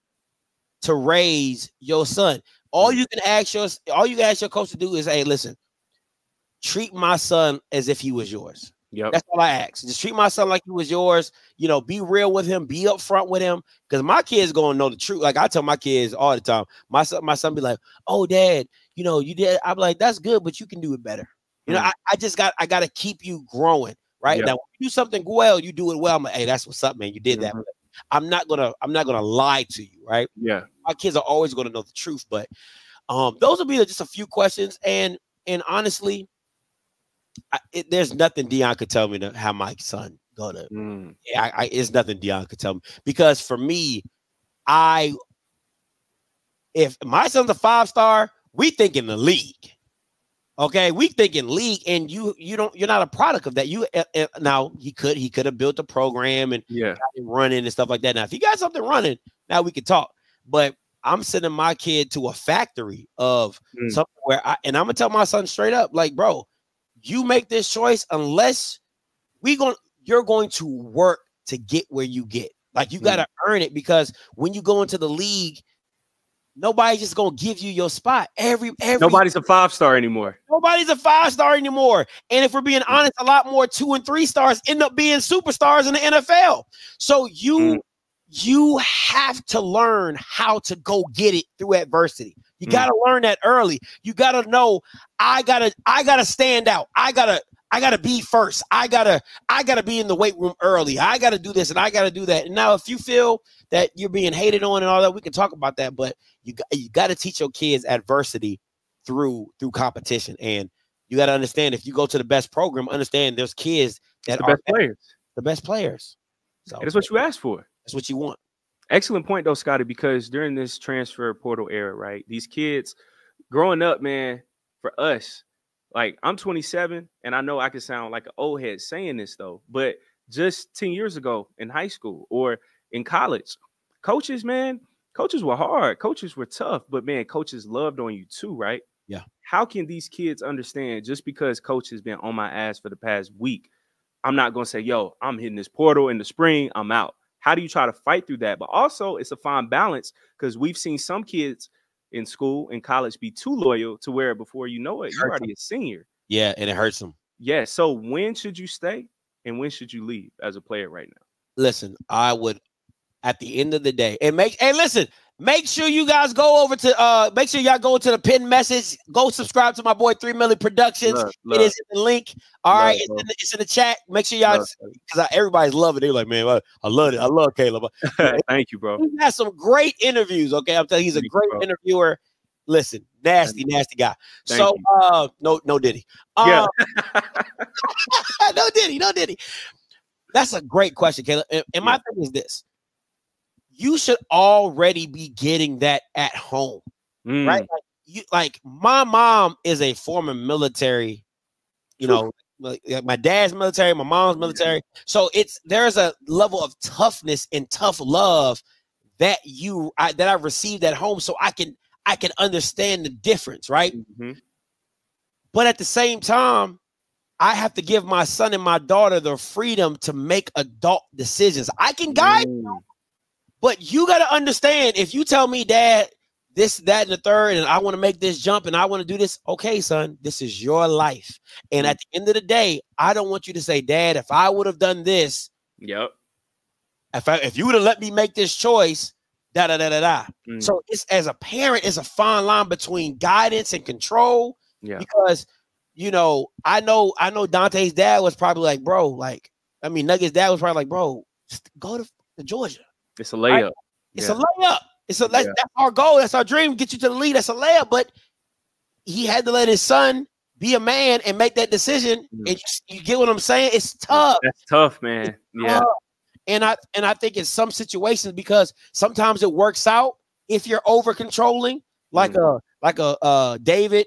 to raise your son. All you can ask your coach to do is, hey, listen, treat my son as if he was yours. Yep. That's all I ask. Just treat my son like he was yours. You know, be real with him, be upfront with him. Because my kids gonna know the truth. Like I tell my kids all the time. My son be like, oh, Dad, you know, you did. I'm like, that's good, but you can do it better. You know, I gotta keep you growing. Right. Yep. Now, when you do something well, you do it well. I'm like, hey, that's what's up, man. You did that. But I'm not gonna lie to you, right? Yeah. My kids are always gonna know the truth. But those will be just a few questions. And honestly, there's nothing Dion could tell me to have my son go to. It's nothing Dion could tell me, because for me, if my son's a 5-star, we think in the league. Okay, we thinking league, and you're not a product of that. Now he could have built a program and got it running and stuff like that. Now, if he got something running, now we could talk. But I'm sending my kid to a factory of something where and I'm gonna tell my son straight up, like, bro, you make this choice unless you're going to work to get where you get. Like, you gotta earn it, because when you go into the league, nobody's just gonna give you your spot. Nobody's a 5-star anymore. Nobody's a 5-star anymore. And if we're being honest, a lot more 2 and 3 stars end up being superstars in the NFL. So you have to learn how to go get it through adversity. You gotta learn that early. You gotta know, I gotta stand out. I gotta be first. I gotta be in the weight room early. I gotta do this and I gotta do that. And now, if you feel that you're being hated on and all that, we can talk about that. But you got to teach your kids adversity through competition. And you got to understand, if you go to the best program, understand there's kids that are the best players. So that's what you asked for. That's what you want. Excellent point, though, Scotty, because during this transfer portal era, right, these kids growing up, man, for us, like, I'm 27, and I know I can sound like an old head saying this, though, but just 10 years ago in high school or in college, coaches were hard. Coaches were tough, but man, coaches loved on you too, right? Yeah. How can these kids understand, just because coach has been on my ass for the past week, I'm not going to say, yo, I'm hitting this portal in the spring, I'm out. How do you try to fight through that? But also, it's a fine balance, because we've seen some kids in school and college be too loyal to where before you know it, you're already a senior. Yeah, and it hurts them. Yeah. So when should you stay and when should you leave as a player right now? Listen, I would, at the end of the day, and make sure you guys go over to make sure y'all go to the pinned message. Go subscribe to my boy 3 Milli Productions. Love. It is in the link. All right, it's in the chat. Make sure y'all, because everybody's loving it. They're like, man, I love it. I love Caleb. Thank you, bro. He has some great interviews. Okay, I'm telling you, he's a great interviewer. Listen, nasty guy. So no Diddy. Yeah. No Diddy. That's a great question, Caleb. And my thing is this. You should already be getting that at home, right? Like my mom is a former military, you know, like my dad's military, my mom's military. So there's a level of toughness and tough love that I've received at home. So I can understand the difference, right? But at the same time, I have to give my son and my daughter the freedom to make adult decisions. I can guide you. But you got to understand, if you tell me, Dad, this, that, and the third, and I want to make this jump and I want to do this, okay, son, this is your life. And at the end of the day, I don't want you to say, Dad, if I would have done this, if you would have let me make this choice, So it's, as a parent, it's a fine line between guidance and control. Yeah. Because, you know Dante's dad was probably like, bro, Nugget's dad was probably like, bro, go to Georgia. It's a layup. Right? It's a layup. That's our goal. That's our dream. Get you to the league. That's a layup. But he had to let his son be a man and make that decision. And you get what I'm saying? It's tough. That's tough, man. Yeah. And I think in some situations, because sometimes it works out if you're over controlling, like David,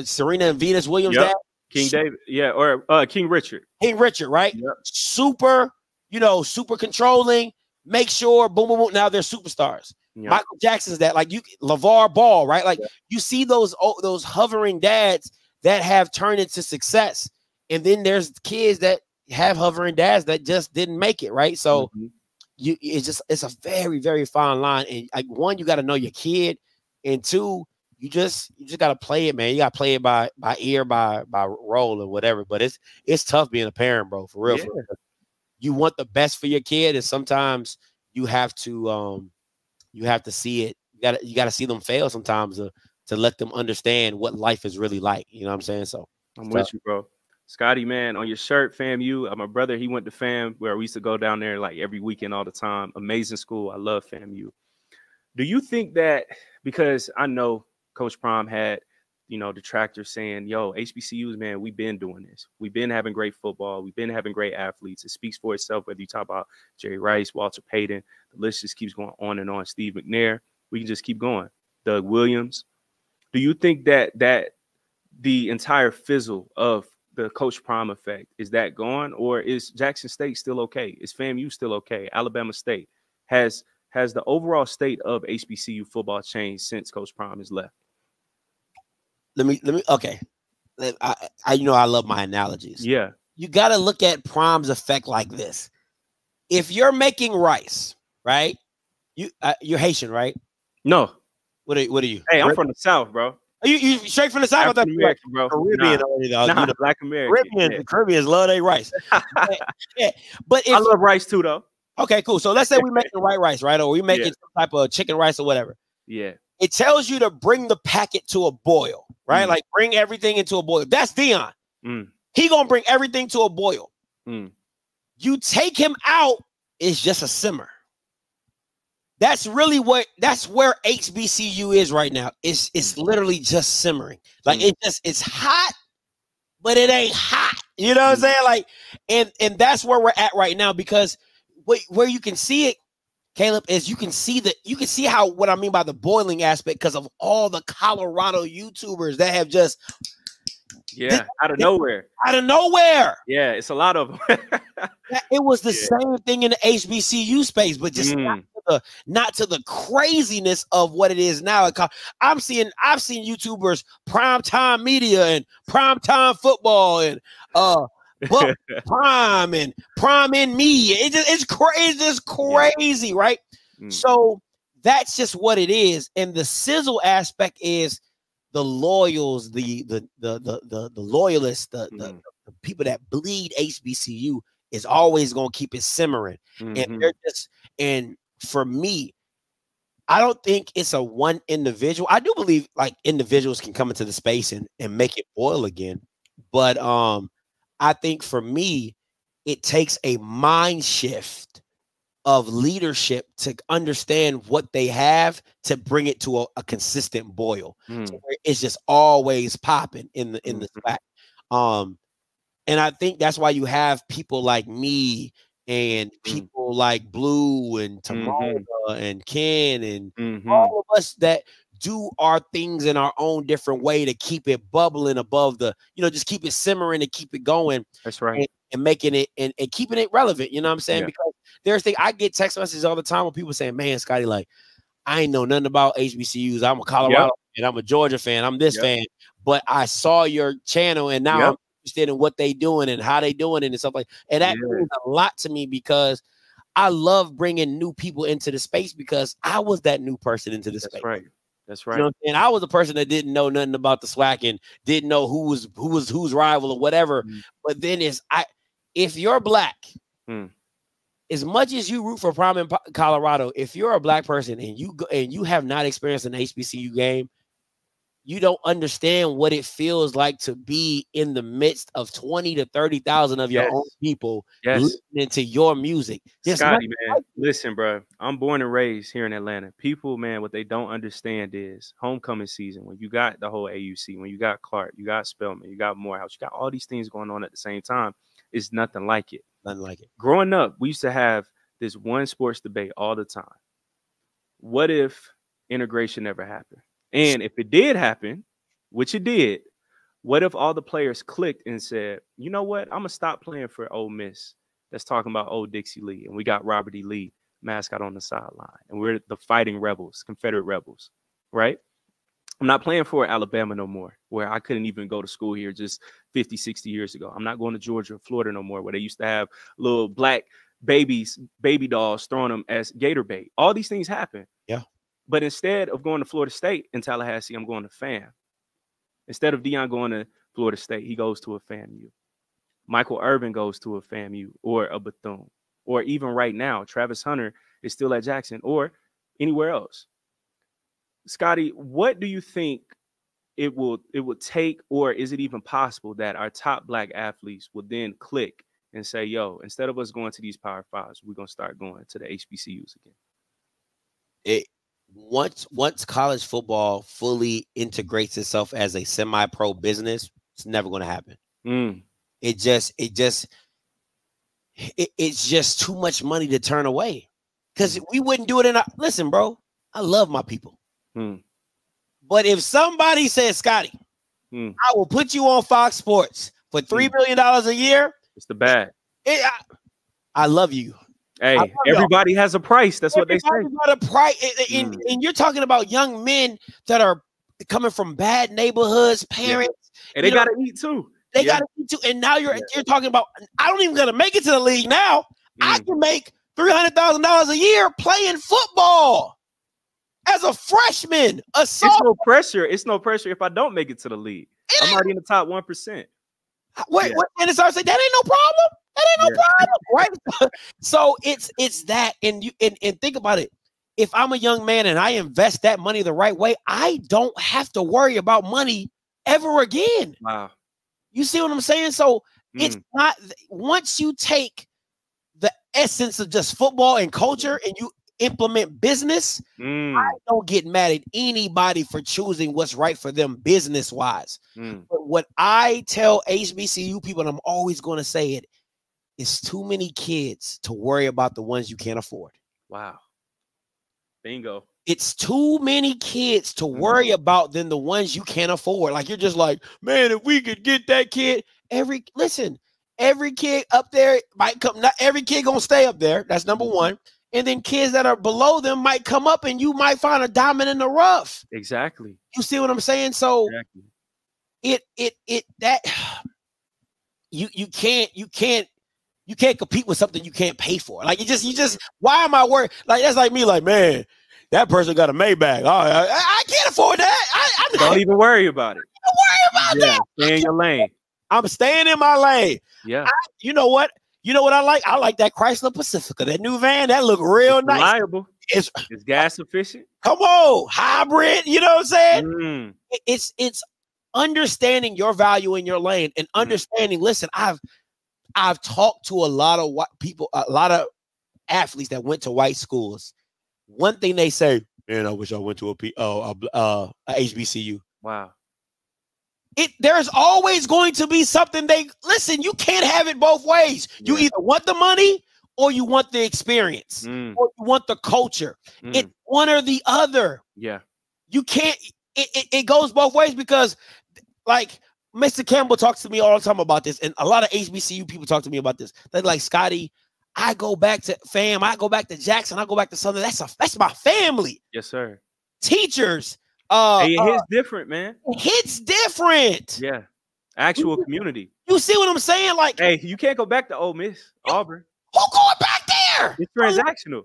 Serena and Venus Williams, Yep. dad, King David, yeah, or King Richard. King Richard, right? Yep. Super, super controlling. Make sure, boom, boom, boom. Now they're superstars. Yep. Michael Jackson's that, like LeVar Ball, right? Like you see those hovering dads that have turned into success, and then there's kids that have hovering dads that just didn't make it, right? So it's a very, very fine line. And like, one, you got to know your kid, and two, you just got to play it, man. You got to play it by ear, by role, or whatever. But it's tough being a parent, bro, for real. Yeah. For real. You want the best for your kid, and sometimes you have to see it. You got to see them fail sometimes to let them understand what life is really like. You know what I'm saying? So I'm with you, bro. Scotty, man, on your shirt, FAMU. My brother, he went to FAM, where we used to go down there like every weekend all the time. Amazing school. I love FAMU. Do you think that, because I know Coach Prime had, detractors saying, yo, HBCUs, man, we've been doing this. We've been having great football. We've been having great athletes. It speaks for itself, whether you talk about Jerry Rice, Walter Payton. The list just keeps going on and on. Steve McNair. We can just keep going. Doug Williams. Do you think that the entire fizzle of the Coach Prime effect, is that gone? Or is Jackson State still okay? Is FAMU still okay? Alabama State? Has the overall state of HBCU football changed since Coach Prime has left? Let me okay. I love my analogies. Yeah. You got to look at Prime's effect like this. If you're making rice, right? You're Haitian, right? No. What are you? Hey, I'm from the South, bro. Are you straight from the South? African American, bro. Caribbean, Black American. Caribbeans love their rice. Yeah. But I love rice too, though. Okay, cool. So let's say we making white rice, right? Or we making some type of chicken rice or whatever. Yeah. It tells you to bring the packet to a boil, right? Like bring everything into a boil. That's Dion. He gonna bring everything to a boil. You take him out, it's just a simmer. That's where HBCU is right now. It's literally just simmering. Like it's hot, but it ain't hot. You know what I'm saying? Like, and that's where we're at right now, because where you can see it, Caleb, is you can see how, what I mean by the boiling aspect, because of all the Colorado YouTubers that have just out of nowhere. Yeah, it's a lot of them. It was the same thing in the HBCU space, but just not to the craziness of what it is now. I've seen YouTubers, Primetime Media and Primetime Football and Buck Prime and Prime in Me. It's crazy, right? So that's just what it is. And the sizzle aspect is the loyals, the loyalists, the people that bleed HBCU is always going to keep it simmering. And for me, I don't think it's a one individual. I do believe like individuals can come into the space and make it boil again. But I think for me, it takes a mind shift of leadership to understand what they have to bring it to a consistent boil. So it's just always popping in the spot. And I think that's why you have people like me and people like Blue and Tamara and Ken and all of us that do our things in our own different way to keep it bubbling above the, just keep it simmering and keep it going. That's right. And making it and keeping it relevant. You know what I'm saying? Because there's things, I get text messages all the time when people saying, man, Scotty, like, I ain't know nothing about HBCUs. I'm a Colorado fan. I'm a Georgia fan. I'm this fan. But I saw your channel and now I'm interested in what they doing and how they doing it and stuff like that. And that means a lot to me, because I love bringing new people into the space, because I was that new person into the space. That's right. You know what I'm saying? I was a person that didn't know nothing about the SWAC and didn't know who was whose rival or whatever. But then if you're black, as much as you root for Prime in Colorado, if you're a black person and you have not experienced an HBCU game, you don't understand what it feels like to be in the midst of 20 to 30,000 of your own people listening to your music. Scotty, man, listen, bro. I'm born and raised here in Atlanta. People, man, what they don't understand is homecoming season. When you got the whole AUC, when you got Clark, you got Spelman, you got Morehouse, you got all these things going on at the same time. It's nothing like it. Nothing like it. Growing up, we used to have this one sports debate all the time. what if integration never happened? And if it did happen, which it did, what if all the players clicked and said, you know what, I'm going to stop playing for Ole Miss that's talking about Old Dixie Lee, and we got Robert E. Lee, mascot, on the sideline, and we're the Fighting Rebels, Confederate Rebels, right? I'm not playing for Alabama no more, where I couldn't even go to school here just 50, 60 years ago. I'm not going to Georgia or Florida no more, where they used to have little black baby dolls throwing them as gator bait. All these things happen. Yeah. But instead of going to Florida State in Tallahassee, I'm going to FAM. Instead of Deion going to Florida State, he goes to a FAMU. Michael Irvin goes to a FAMU or a Bethune. Or even right now, Travis Hunter is still at Jackson or anywhere else. Scotty, what do you think it will take, or is it even possible that our top black athletes will then click and say, yo, instead of us going to these Power Fives, we're going to start going to the HBCUs again? Once college football fully integrates itself as a semi-pro business, it's never going to happen. It's just too much money to turn away, because we wouldn't do it listen, bro, I love my people. But if somebody says, Scotty, I will put you on Fox Sports for $3 million a year, it's the bad. I love you. Hey, everybody has a price. That's what they say. Got a price, and you're talking about young men that are coming from bad neighborhoods, parents, and they got to eat too. They got to eat too. And now you're talking about, I don't even gonna make it to the league now. I can make $300,000 a year playing football as a freshman. It's no pressure. It's no pressure if I don't make it to the league. I'm already in the top 1%. Wait, and it's say that ain't no problem. That ain't no problem, right? So it's that, and think about it. If I'm a young man and I invest that money the right way, I don't have to worry about money ever again. Wow. You see what I'm saying? So it's not, once you take the essence of just football and culture and you implement business, I don't get mad at anybody for choosing what's right for them business wise. But what I tell HBCU people, and I'm always going to say it, it's too many kids to worry about the ones you can't afford. Wow. Bingo. It's too many kids to worry about than the ones you can't afford. Like, you're just like, man, if we could get that kid, every kid up there might come. Not every kid gonna stay up there. That's number one. And then kids that are below them might come up, and you might find a diamond in the rough. Exactly. You see what I'm saying? So you can't compete with something you can't pay for. Like, you just why am I worried? Like, that's like me, like, man, that person got a Maybach. Oh, I can't afford that. Don't even worry about it. Don't worry about that. Stay in your lane. I'm staying in my lane. Yeah. You know what? You know what I like? I like that Chrysler Pacifica, that new van. That look real nice. Reliable. It's gas efficient. Come on, hybrid. You know what I'm saying? It's understanding your value in your lane and understanding. Listen, I've talked to a lot of white people, a lot of athletes that went to white schools. One thing they say, man, I wish I went to a HBCU. Wow. There's always going to be something listen, you can't have it both ways. You either want the money or you want the experience or you want the culture. It's one or the other. Yeah. You can't, it goes both ways, because like Mr. Campbell talks to me all the time about this, and a lot of HBCU people talk to me about this. They're like, Scotty, I go back to FAM, I go back to Jackson, I go back to Southern. That's my family. Yes, sir. Teachers. Hey, it hits different, man. It hits different. Yeah. Actual community. You see what I'm saying? Like, hey, you can't go back to Ole Miss, Auburn. Who going back there? It's transactional.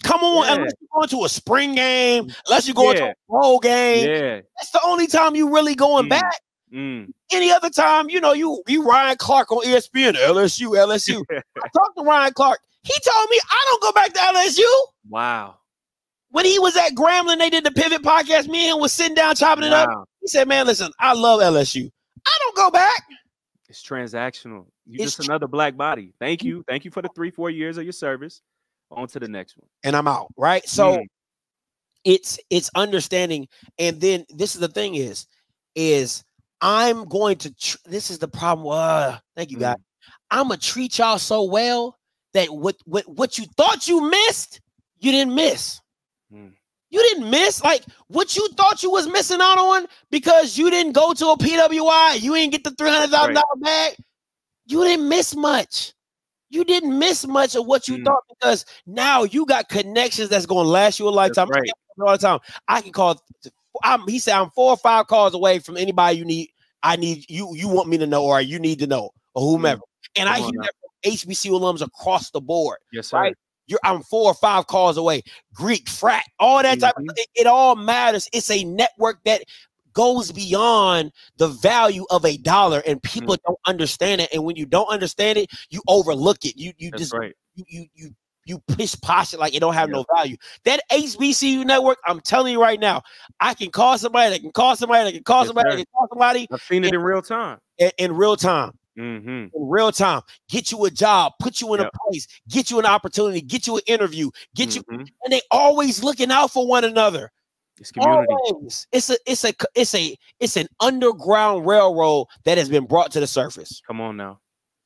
Come on, unless you're going to a spring game, unless you're going to a bowl game. Yeah. That's the only time you really going back. Any other time, you Ryan Clark on ESPN, LSU. I talked to Ryan Clark. He told me I don't go back to LSU. Wow. When he was at Grambling, they did the Pivot podcast. Me and him was sitting down chopping it up. He said, man, listen, I love LSU. I don't go back. It's transactional. You're just another black body. Thank you. Thank you for the 3-4 years of your service. On to the next one. And I'm out, right? So it's understanding. And then this is the thing is I'm going to, this is the problem. Thank you, guys. I'm going to treat y'all so well that what you thought you missed, you didn't miss. You didn't miss like what you thought you was missing out on because you didn't go to a PWI. You didn't get the $300,000 bag. You didn't miss much. You didn't miss much of what you thought because now you got connections that's going to last you a lifetime. Right. All the time. I can call. He said I'm 4 or 5 calls away from anybody you need. I need you. You want me to know, or you need to know, or whomever. And I hear that from HBCU alums across the board. Yes, sir. Right? I'm 4 or 5 calls away. Greek, frat, all that type of thing. It all matters. It's a network that goes beyond the value of a dollar, and people don't understand it. And when you don't understand it, you overlook it. You just you pish posh it like it don't have no value. That HBCU network, I'm telling you right now, I can call somebody that can call somebody that can call somebody that can call somebody. I've seen it in real time. In real time. In real time, get you a job, put you in a place, get you an opportunity, get you an interview, get you, and they always looking out for one another. It's community. Always. It's an underground railroad that has been brought to the surface. Come on now,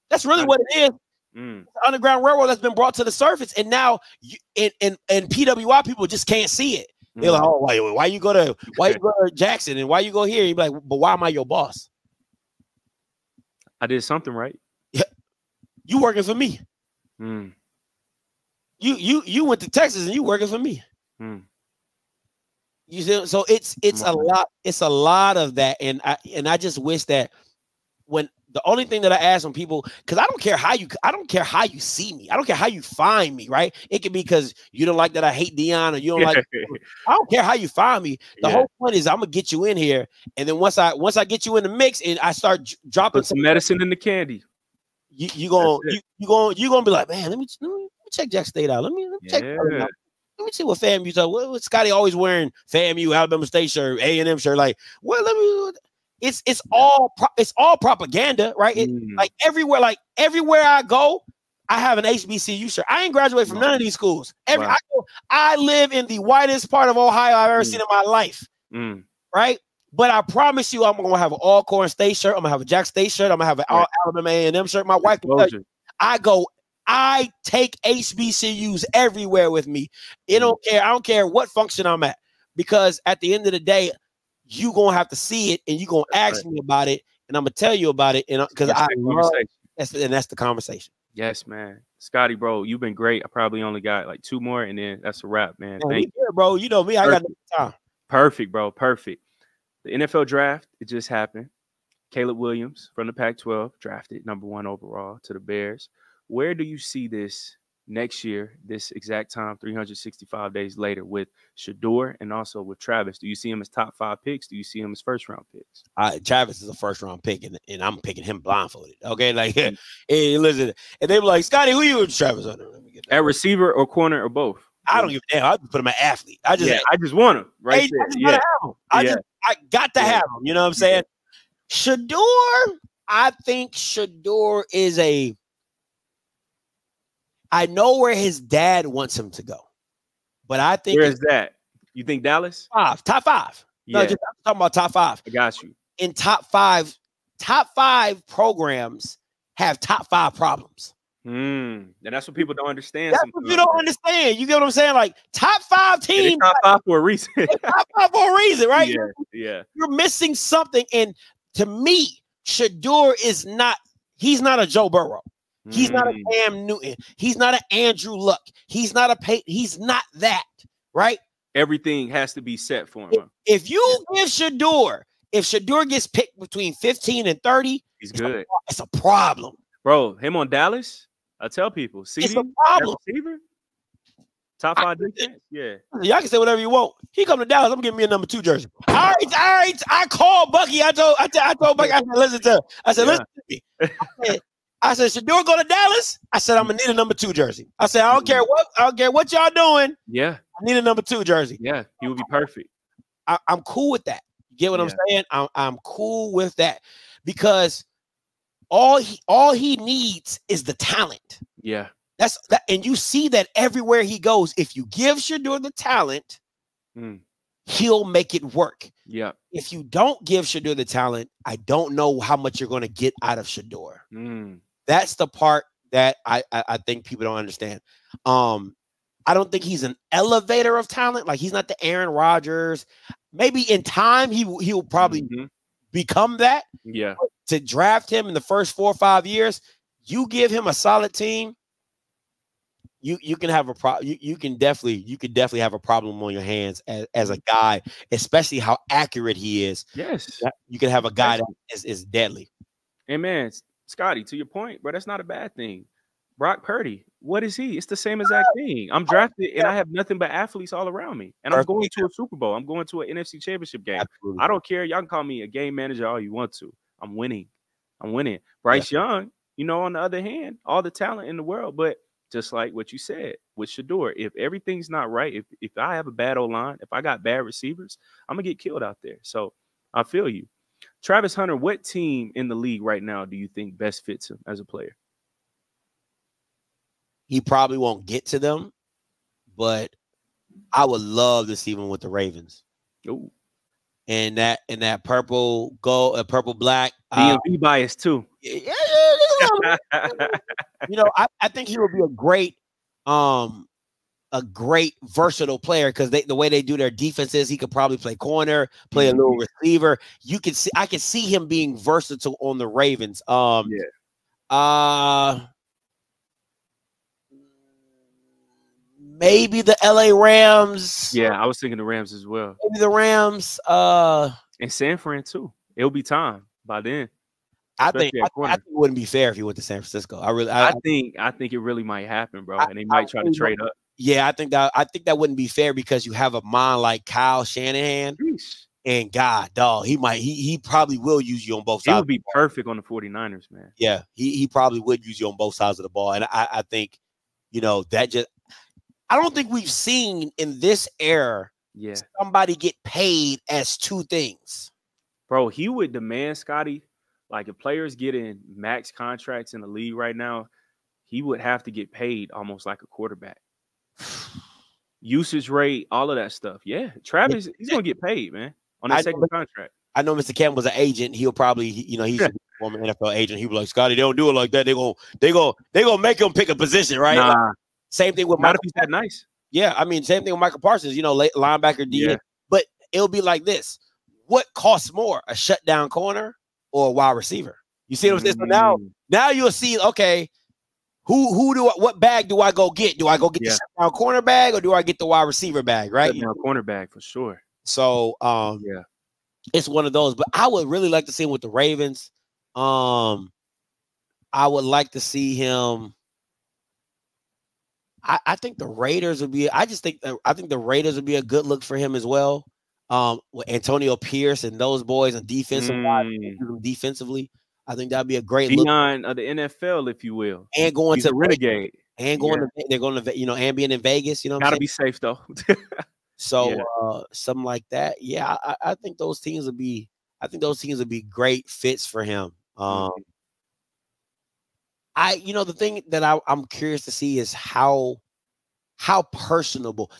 that's really what it is. It's an underground railroad that's been brought to the surface, and now and PWI people just can't see it. They're like, oh, why you go to Jackson and why you go here? You be like, but why am I your boss? I did something right. Yeah. You working for me. You went to Texas and you working for me. You see, so it's a lot of that, and I just wish that when the only thing that I ask when people, because I don't care how you see me, I don't care how you find me, right? It could be because you don't like that I hate Dion, or you don't like. I don't care how you find me. The whole point is I'm gonna get you in here, and then once I get you in the mix and I start dropping some medicine in the candy, you gonna be like, man, let me check Jack State out. Let me check. Let me see what FAMU talk. What Scotty always wearing FAMU, Alabama State shirt, A&M shirt. Like, well, it's all propaganda, right? Like everywhere I go, I have an HBCU shirt. I ain't graduated from none of these schools. I live in the whitest part of Ohio I've ever seen in my life, right? But I promise you, I'm gonna have an Alcorn State shirt. I'm gonna have a Jack State shirt. I'm gonna have an Alabama A&M shirt. My wife can tell you, I take HBCUs everywhere with me. I don't care what function I'm at, because at the end of the day, you gonna have to see it and you gonna ask me about it, and I'm gonna tell you about it, and because that's the conversation. Yes, man. Scotty, bro, you've been great. I probably only got like 2 more, and then that's a wrap, man. Thank you, bro. You know me. I got no time. Perfect, bro. Perfect. The NFL draft, it just happened. Caleb Williams from the Pac-12 drafted #1 overall to the Bears. Where do you see this next year, this exact time, 365 days later, with Shedeur and also with Travis? Do you see him as top 5 picks? Do you see him as first-round picks? Travis is a first-round pick, and I'm picking him blindfolded. Okay, like, hey, listen, and they were like, Scotty, who you with Travis on? At receiver or corner or both? I don't give a damn. I put him an athlete. I just want him right there. I got to have him. You know what I'm saying? Shedeur, I think Shedeur is I know where his dad wants him to go, but I think where's that? You think Dallas? Top 5. Yeah. No, I'm talking about top 5. I got you. In top 5 programs have top 5 problems. And that's what people don't understand. That's what you don't understand. You get what I'm saying? Like top 5 teams, top 5 for a reason. Top 5 for a reason, right? Yeah. You're missing something, and to me, Shedeur is not. He's not a Joe Burrow. He's not a Cam Newton. He's not an Andrew Luck. He's not a Peyton. He's not that, right? Everything has to be set for him. If you give Shedeur, if Shedeur gets picked between 15 and 30, he's good. It's a problem. Bro, him on Dallas, I tell people, it's a problem. Receiver, top 5 defense. Yeah. Y'all can say whatever you want. He come to Dallas, I'm getting me a #2 jersey. All right. I called Bucky. I told Bucky, I said, listen to me. I said, Shedeur go to Dallas. I said, I'm gonna need a #2 jersey. I said, I don't care what y'all doing. Yeah. I need a #2 jersey. Yeah, he would be perfect. I'm cool with that. You get what I'm saying? I'm cool with that, because all he needs is the talent. Yeah. That's that, and you see that everywhere he goes. If you give Shedeur the talent, he'll make it work. Yeah. If you don't give Shedeur the talent, I don't know how much you're going to get out of Shedeur. That's the part that I think people don't understand. I I don't think he's an elevator of talent. Like he's not the Aaron Rodgers. Maybe in time he'll probably become that. Yeah. But to draft him in the first 4 or 5 years, you give him a solid team, you can have a problem. You can definitely have a problem on your hands as a guy, especially how accurate he is. Yes. You can have a guy that is deadly. And man, Scotty, to your point, bro, that's not a bad thing. Brock Purdy, what is he? It's the same exact thing. I'm drafted and I have nothing but athletes all around me. And I'm going to a Super Bowl. I'm going to an NFC Championship game. Absolutely. I don't care. Y'all can call me a game manager all you want to. I'm winning. Bryce Young, on the other hand, all the talent in the world, but just like what you said with Shador, if everything's not right, if I have a bad O-line, if I got bad receivers, I'm going to get killed out there. So I feel you. Travis Hunter, what team in the league right now do you think best fits him as a player? He probably won't get to them, but I would love to see him with the Ravens. Ooh. And that purple gold, purple black. DMV bias too. Yeah. I think he would be a great versatile player because the way they do their defenses, he could probably play corner, play a little receiver. I can see him being versatile on the Ravens. Maybe the LA Rams. Yeah, I was thinking the Rams as well. Maybe the Rams. And San Fran too. It'll be time by then. I think it wouldn't be fair if he went to San Francisco. I think it really might happen, bro. And they might try to trade up. Yeah, I think that wouldn't be fair because you have a mind like Kyle Shanahan. Sheesh. And God, dog, he probably will use you on both sides. He would be perfect on the 49ers, man. Yeah, he probably would use you on both sides of the ball. And I think, I don't think we've seen in this era somebody get paid as two things. Bro, he would demand, Scotty, like if players get in max contracts in the league right now, he would have to get paid almost like a quarterback. Usage rate, all of that stuff. Yeah, Travis, he's going to get paid, man, on that second contract. I know Mr. Campbell's an agent. He'll probably, he's a former NFL agent. He'll be like, Scotty, they don't do it like that. They're gonna make him pick a position, right? Nah. Like, same thing with Michael. Not if he's that nice. Yeah, I mean, same thing with Michael Parsons, linebacker D. Yeah. But it'll be like this. What costs more, a shutdown corner or a wide receiver? You see what I'm saying? So now you'll see, okay, what bag do I go get? Do I go get the shutdown corner bag or do I get the wide receiver bag, right? Shutdown corner bag for sure. So it's one of those. But I would really like to see him with the Ravens. I would like to see him. I think the Raiders would be. I think the Raiders would be a good look for him as well. With Antonio Pierce and those boys and defensively, I think that'd be a great look. Beyond of the NFL, if you will, and going He's to a renegade, and going to they're going to and being in Vegas. Gotta be safe though. So something like that. Yeah, I think those teams would be. I think those teams would be great fits for him. The thing that I'm curious to see is how personable,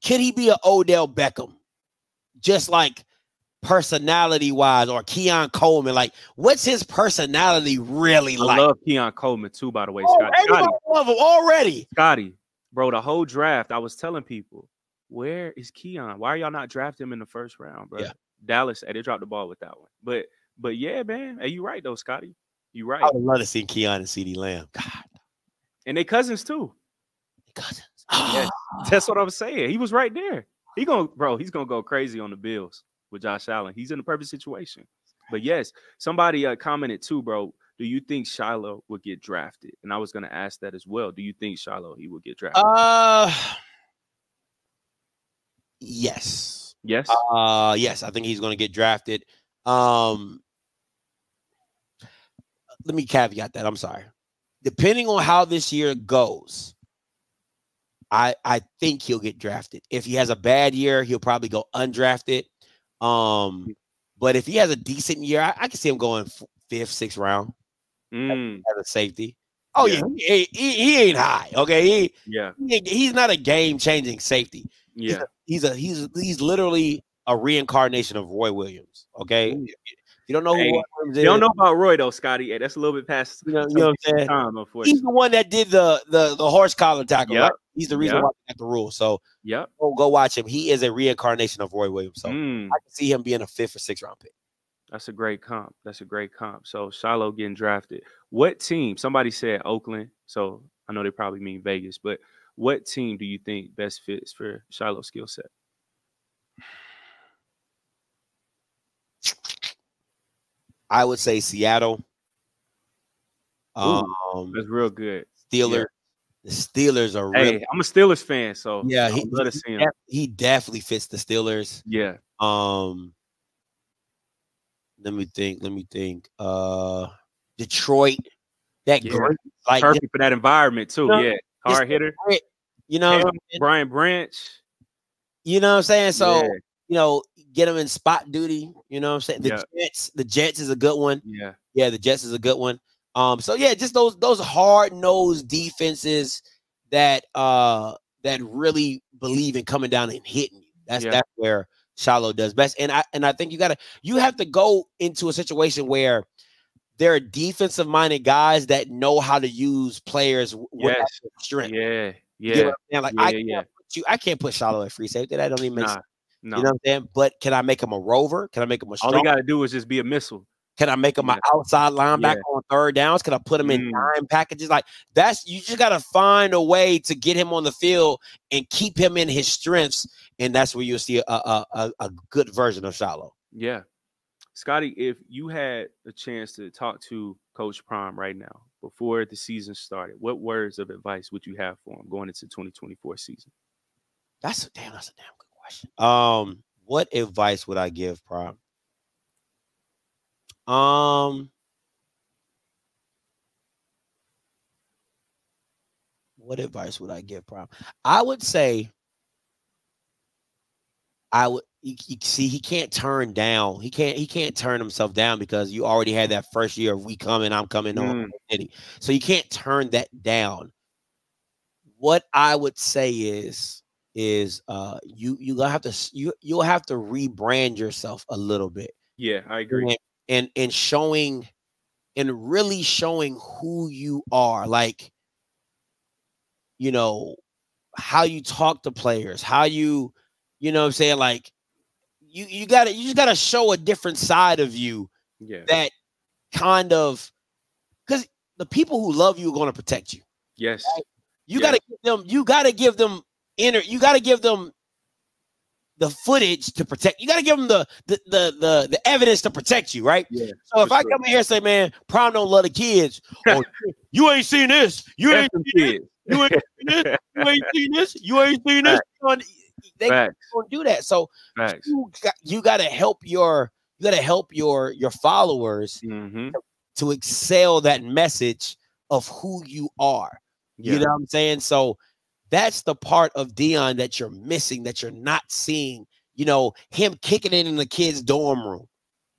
could he be an Odell Beckham, just like personality wise, or Keon Coleman? Like, what's his personality really like? I love Keon Coleman too, by the way, Scotty. Everybody love him already. Scotty, bro, the whole draft, I was telling people, where is Keon? Why are y'all not drafting him in the first round, bro? Yeah. Dallas, they dropped the ball with that one. But yeah, man, hey, you right though, Scotty. You right. I would love to see Keon and CeeDee Lamb. God. And they cousins too. Cousins. Yes, that's what I was saying. He was right there. He's gonna go crazy on the Bills with Josh Allen. He's in the perfect situation. But yes, somebody commented too, bro. Do you think Shiloh would get drafted? And I was gonna ask that as well. Do you think Shiloh he would get drafted? Yes. Yes. Yes, I think he's gonna get drafted. Let me caveat that. I'm sorry. Depending on how this year goes, I think he'll get drafted. If he has a bad year, he'll probably go undrafted. But if he has a decent year, I can see him going 5th, 6th round as a safety. Oh yeah, he ain't high. Okay, he's not a game-changing safety. Yeah, he's literally a reincarnation of Roy Williams. Okay, You don't know who Roy Williams is. You don't know about Roy though, Scotty. Hey, that's a little bit past you know what I'm saying? Time, unfortunately. He's the one that did the horse collar tackle, right? He's the reason why they got the rule. So go watch him. He is a reincarnation of Roy Williams. So I can see him being a 5th or 6th round pick. That's a great comp. So Shiloh getting drafted. What team? Somebody said Oakland. So I know they probably mean Vegas, but what team do you think best fits for Shiloh's skill set? I would say Seattle. That's real good. Steelers. Yeah. The Steelers are really. Hey, I'm a Steelers fan, so yeah, he definitely fits the Steelers. Yeah. Let me think. Detroit. That great, like perfect for that environment too. Yeah, hard hitter. You know, Brian Branch. You know what I'm saying? So you know, get them in spot duty. You know what I'm saying? The Jets is a good one. The Jets is a good one. So yeah, just those hard-nosed defenses that really believe in coming down and hitting you. That's where Shiloh does best. And I think you have to go into a situation where there are defensive-minded guys that know how to use players with strength. Yeah. You know what I'm saying? Like I can't put Shiloh at free safety. That don't even make sense. No. You know what I'm saying? But can I make him a rover? Can I make him a strong? All he got to do is just be a missile. Can I make him an outside linebacker on third downs? Can I put him in dime packages? Like you just got to find a way to get him on the field and keep him in his strengths. And that's where you'll see a good version of Shiloh. Yeah. Scotty, if you had a chance to talk to Coach Prime right now, before the season started, what words of advice would you have for him going into 2024 season? That's a damn good question. What advice would I give Prime? What advice would I give Prime? I would say he can't turn down. He can't turn himself down because you already had that first year of I'm coming on. So you can't turn that down. What I would say is you'll have to rebrand yourself a little bit. Yeah, I agree. And really showing who you are, like, you know, how you talk to players, how you know what I'm saying? Like you just gotta show a different side of you. Yeah. That kind of, because the people who love you are going to protect you. Yes. Right? You gotta give them the footage to protect. You got to give them the evidence to protect you, right? Yeah, so if I come in here and say, man, Prime don't love the kids, or, you ain't seen this, you ain't seen this, you ain't seen this, you ain't seen this, you ain't seen this. They don't do that. So you got to help your followers to excel that message of who you are. You know what I'm saying? So that's the part of Deion that you're missing, that you're not seeing. You know, him kicking it in the kids' dorm room.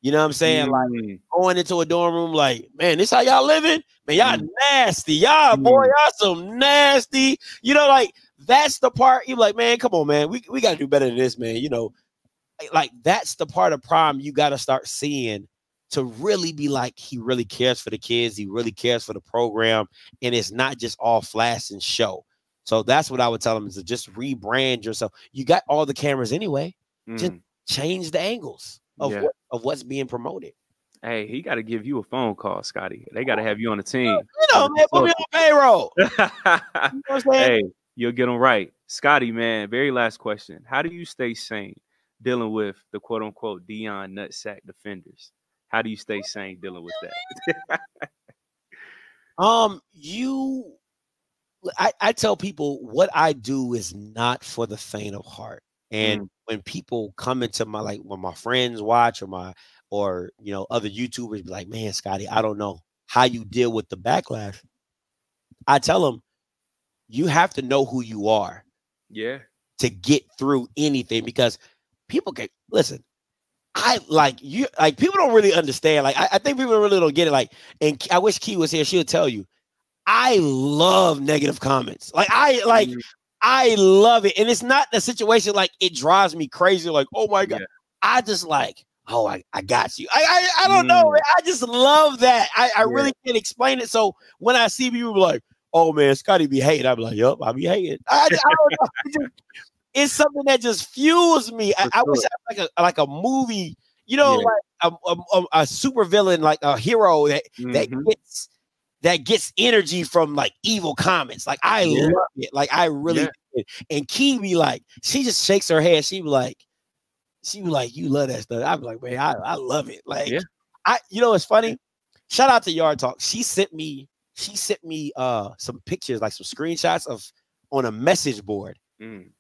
You know what I'm saying? Like going into a dorm room, like, man, this how y'all living? Man, y'all nasty. Y'all, boy, y'all some nasty. You know, like, that's the part. You're like, man, come on, man. We got to do better than this, man. You know, like, that's the part of Prime you got to start seeing to really be like, he really cares for the kids. He really cares for the program. And it's not just all flash and show. So that's what I would tell him, is to just rebrand yourself. You got all the cameras anyway. Just change the angles of what's being promoted. Hey, he got to give you a phone call, Scotty. They got to have you on the team. You know, man, put me on payroll. You know what I'm saying? Hey, you'll get them right. Scotty, man, very last question. How do you stay sane dealing with the quote-unquote Deion nutsack defenders? How do you stay sane dealing with that? I tell people what I do is not for the faint of heart. And when people come into my, like, when my friends watch or you know, other YouTubers be like, man, Scotty, I don't know how you deal with the backlash. I tell them, you have to know who you are. Yeah. To get through anything, because people can listen. People don't really understand. Like, I think people really don't get it. Like, and I wish Key was here. She'll tell you, I love negative comments. I love it. And it's not a situation like it drives me crazy. Like, oh my God. Yeah. I just like, oh, I got you. I don't know, man. I just love that. I really can't explain it. So when I see people like, oh man, Scotty be hating, I'm like, yup, I be hating. I don't know. It's something that just fuels me. I wish I had like a movie, you know, like a super villain, like a hero that gets energy from like evil comments. Like I love it. Like I really did. And Key be like, she just shakes her head. She be like, you love that stuff. I'm like, man, I love it. Like you know, it's funny. Shout out to Yard Talk. She sent me some pictures, like some screenshots of on a message board.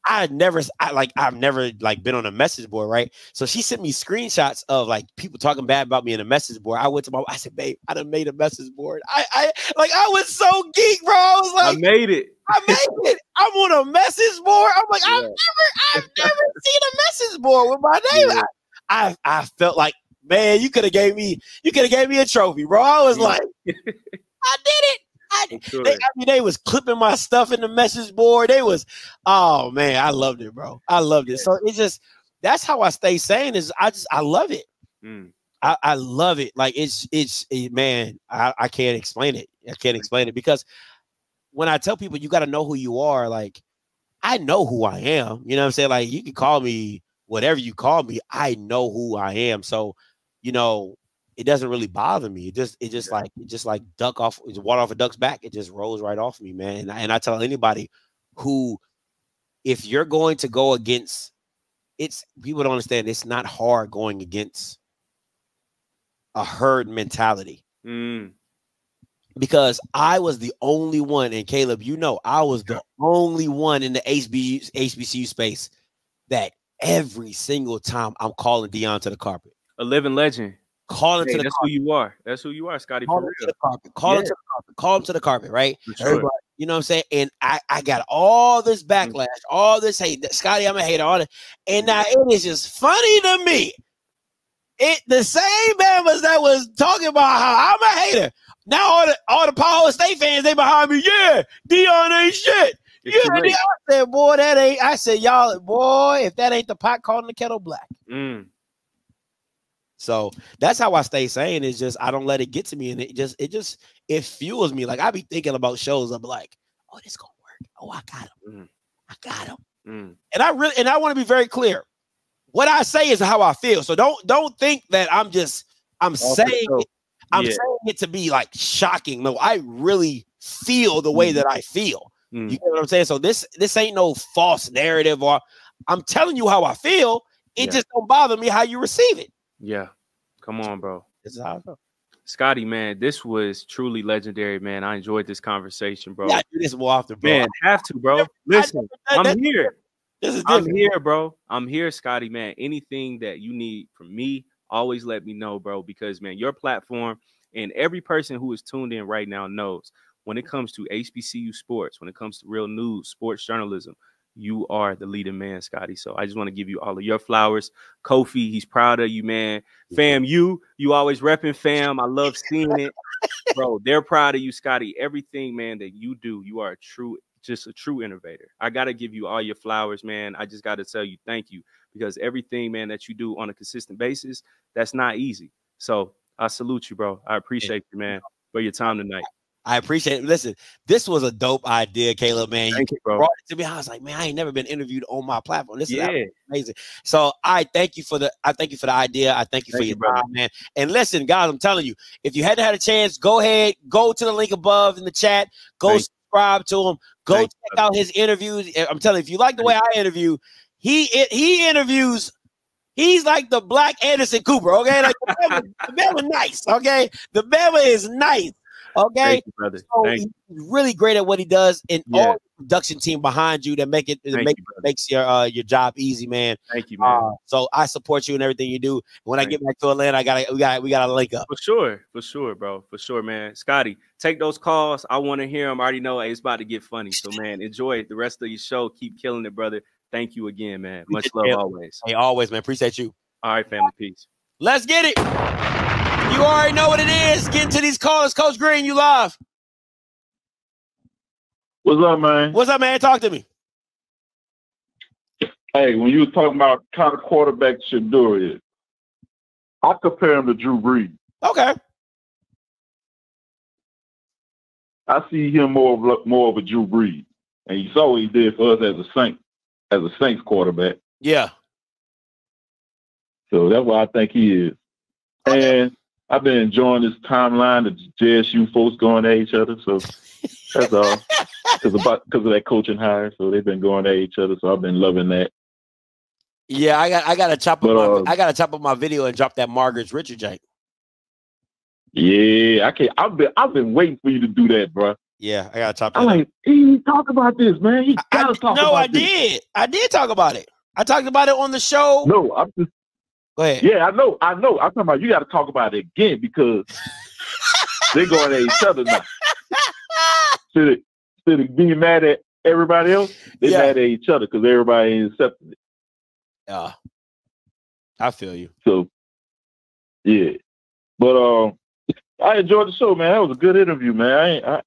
I've never been on a message board, right? So she sent me screenshots of like people talking bad about me in a message board. I said, babe, I done made a message board. I was so geek, bro. I was like, I made it. I'm on a message board. I'm like, I've never seen a message board with my name. I felt like, man, you could have gave me a trophy, bro. I was like, I did it. They was clipping my stuff in the message board. They was, oh man, I loved it, bro. I loved it. So it's just, that's how I stay sane. Is I love it. I love it. Like man, I can't explain it. I can't explain it because when I tell people you got to know who you are, like I know who I am. You know what I'm saying? Like you can call me whatever you call me. I know who I am. So, you know, it doesn't really bother me. It just like water off a duck's back. It just rolls right off me, man. And I tell anybody who, if you're going to go against, people don't understand. It's not hard going against a herd mentality. Because I was the only one, and Caleb, you know, I was the only one in the HBCU space that every single time I'm calling Dion to the carpet. A living legend. Call him to the that's carpet. Who you are. That's who you are, Scotty. Call him to the carpet. Call him to the carpet. Call him to the carpet, right? Sure. You know what I'm saying? And I got all this backlash, all this hate. Scotty, I'm a hater, all that. And now it is just funny to me. The same Bama's that was talking about how I'm a hater. Now all the Powell State fans, they behind me. Yeah, Dion ain't shit. Dion. I said, boy, that ain't. I said, y'all, boy, if that ain't the pot calling the kettle black. So that's how I stay sane. Is just I don't let it get to me, and it fuels me. Like I be thinking about shows. I'm like, oh, this gonna work. Oh, I got him. I got him. And I want to be very clear. What I say is how I feel. So don't think that I'm saying it to be like shocking. No, I really feel the way that I feel. You know what I'm saying? So this ain't no false narrative, or I'm telling you how I feel. It just don't bother me how you receive it. Yeah. Come on, bro. This is how I feel. Scotty, man, this was truly legendary, man. I enjoyed this conversation, bro. Yeah, I do this more often, bro. Man, have to, bro. Listen, I'm here. I'm here, bro. I'm here, Scotty, man. Anything that you need from me, always let me know, bro, because, man, your platform and every person who is tuned in right now knows when it comes to HBCU sports, when it comes to real news, sports journalism, you are the leading man, Scotty. So I just want to give you all of your flowers. Kofi, he's proud of you, man. Fam, you always repping fam. I love seeing it. Bro, they're proud of you, Scotty. Everything, man, that you do, you are just a true innovator. I got to give you all your flowers, man. I just got to tell you thank you because everything, man, that you do on a consistent basis, that's not easy. So I salute you, bro. I appreciate you, man, for your time tonight. I appreciate it. Listen, this was a dope idea, Caleb, man. Thank you, bro. Brought it to me. I was like, man, I ain't never been interviewed on my platform. This is amazing. So I thank you for the idea. I thank you for your time, man. And listen, guys, I'm telling you, if you hadn't had a chance, go ahead, go to the link above in the chat, go subscribe to him, go check out his interviews. I'm telling you, if you like the way I interview, he interviews. He's like the Black Anderson Cooper, okay? Like the Bama nice, okay? The Bama is nice. Okay, thank you, brother. So he's really great at what he does, and all the production team behind you that makes your job easy, man. Thank you, man. So I support you in everything you do. When I get back to Atlanta, we gotta link up. For sure, bro. For sure, man. Scotty, take those calls. I want to hear them. I already know it's about to get funny. So, man, enjoy the rest of your show. Keep killing it, brother. Thank you again, man. Much love always. Hey, always, man. Appreciate you. All right, family. Peace. Let's get it. You already know what it is. Get into these callers. Coach Green, you live. What's up, man? What's up, man? Talk to me. Hey, when you were talking about kind of quarterback Shador is, I compare him to Drew Brees. Okay. I see him more of a Drew Brees, and you saw what he did for us as a Saints quarterback. Yeah. So that's what I think he is. Okay. And I've been enjoying this timeline of JSU folks going at each other. So that's all. Because of that coaching hire. So they've been going at each other. So I've been loving that. Yeah, I gotta chop up my video and drop that Margaret's Richard jank. Yeah, I can't. I've been waiting for you to do that, bro. Yeah, I gotta chop that. I'm like, he talk about this, man. He gotta talk about this. No, I did talk about it. I talked about it on the show. No, I'm just. Go ahead. Yeah, I know. I'm talking about you got to talk about it again because they're going at each other now. Instead of being mad at everybody else, they're mad at each other because everybody ain't accepting it. Yeah, I feel you. So, yeah, but I enjoyed the show, man. That was a good interview, man.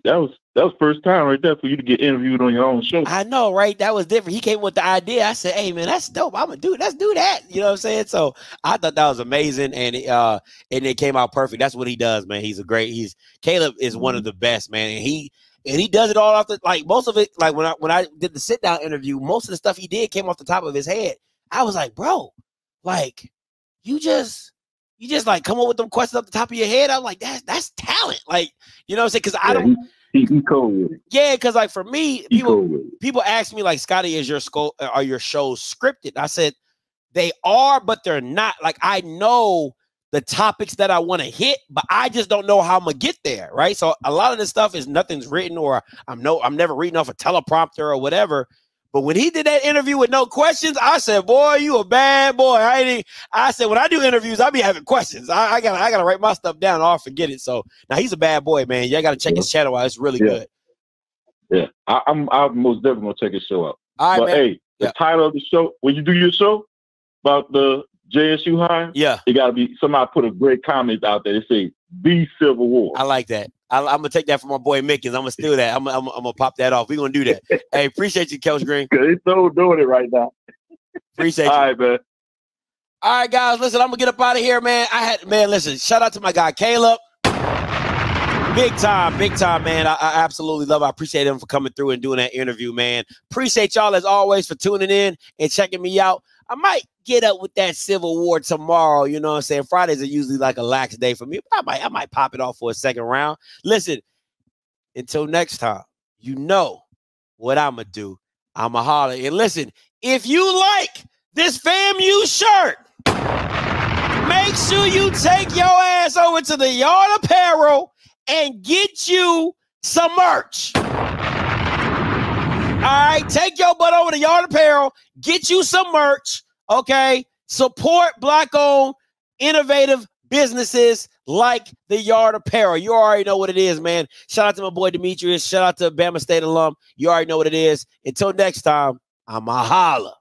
That was first time right there for you to get interviewed on your own show. I know, right? That was different. He came with the idea. I said, "Hey, man, that's dope. Let's do that." You know what I'm saying? So I thought that was amazing, and it came out perfect. That's what he does, man. Caleb is one of the best, man, and he does it all off the most of it. Like when I did the sit down interview, most of the stuff he did came off the top of his head. I was like, bro, like you just like come up with them questions off the top of your head. I'm like, that's talent. Like, you know what I'm saying? Because I don't. He cold with it. Yeah, because like for me, people ask me like, Scotty, are your shows scripted? I said they are, but they're not. Like I know the topics that I want to hit, but I just don't know how I'm gonna get there. Right. So a lot of this stuff is nothing's written, or I'm never reading off a teleprompter or whatever. But when he did that interview with no questions, I said, boy, you a bad boy. I said, when I do interviews, I be having questions. I gotta write my stuff down or I'll forget it. So now he's a bad boy, man. You gotta check his channel out. It's really good. Yeah. I'm most definitely gonna check his show out. All right, but man. Hey, the title of the show, when you do your show about the JSU hire, it gotta be somebody put a great comment out there. They say "Be Civil War." I like that. I'm gonna take that from my boy Mickens. I'm gonna steal that. I'm gonna pop that off. We're gonna do that. Hey, appreciate you, Coach Green. Cause he's still doing it right now. Appreciate you. All right, man. All right, guys. Listen, I'm gonna get up out of here, man. Listen. Shout out to my guy Caleb. Big time, man. I absolutely love it. I appreciate him for coming through and doing that interview, man. Appreciate y'all as always for tuning in and checking me out. I might get up with that Civil War tomorrow. You know what I'm saying? Fridays are usually like a lax day for me. But I might pop it off for a second round. Listen, until next time, you know what I'm going to do. I'm going to holler. And listen, if you like this FAMU shirt, make sure you take your ass over to the Yard Apparel and get you some merch. All right, take your butt over to Yard Apparel, get you some merch, okay? Support Black-owned, innovative businesses like the Yard Apparel. You already know what it is, man. Shout out to my boy Demetrius. Shout out to Bama State alum. You already know what it is. Until next time, I'm a holla.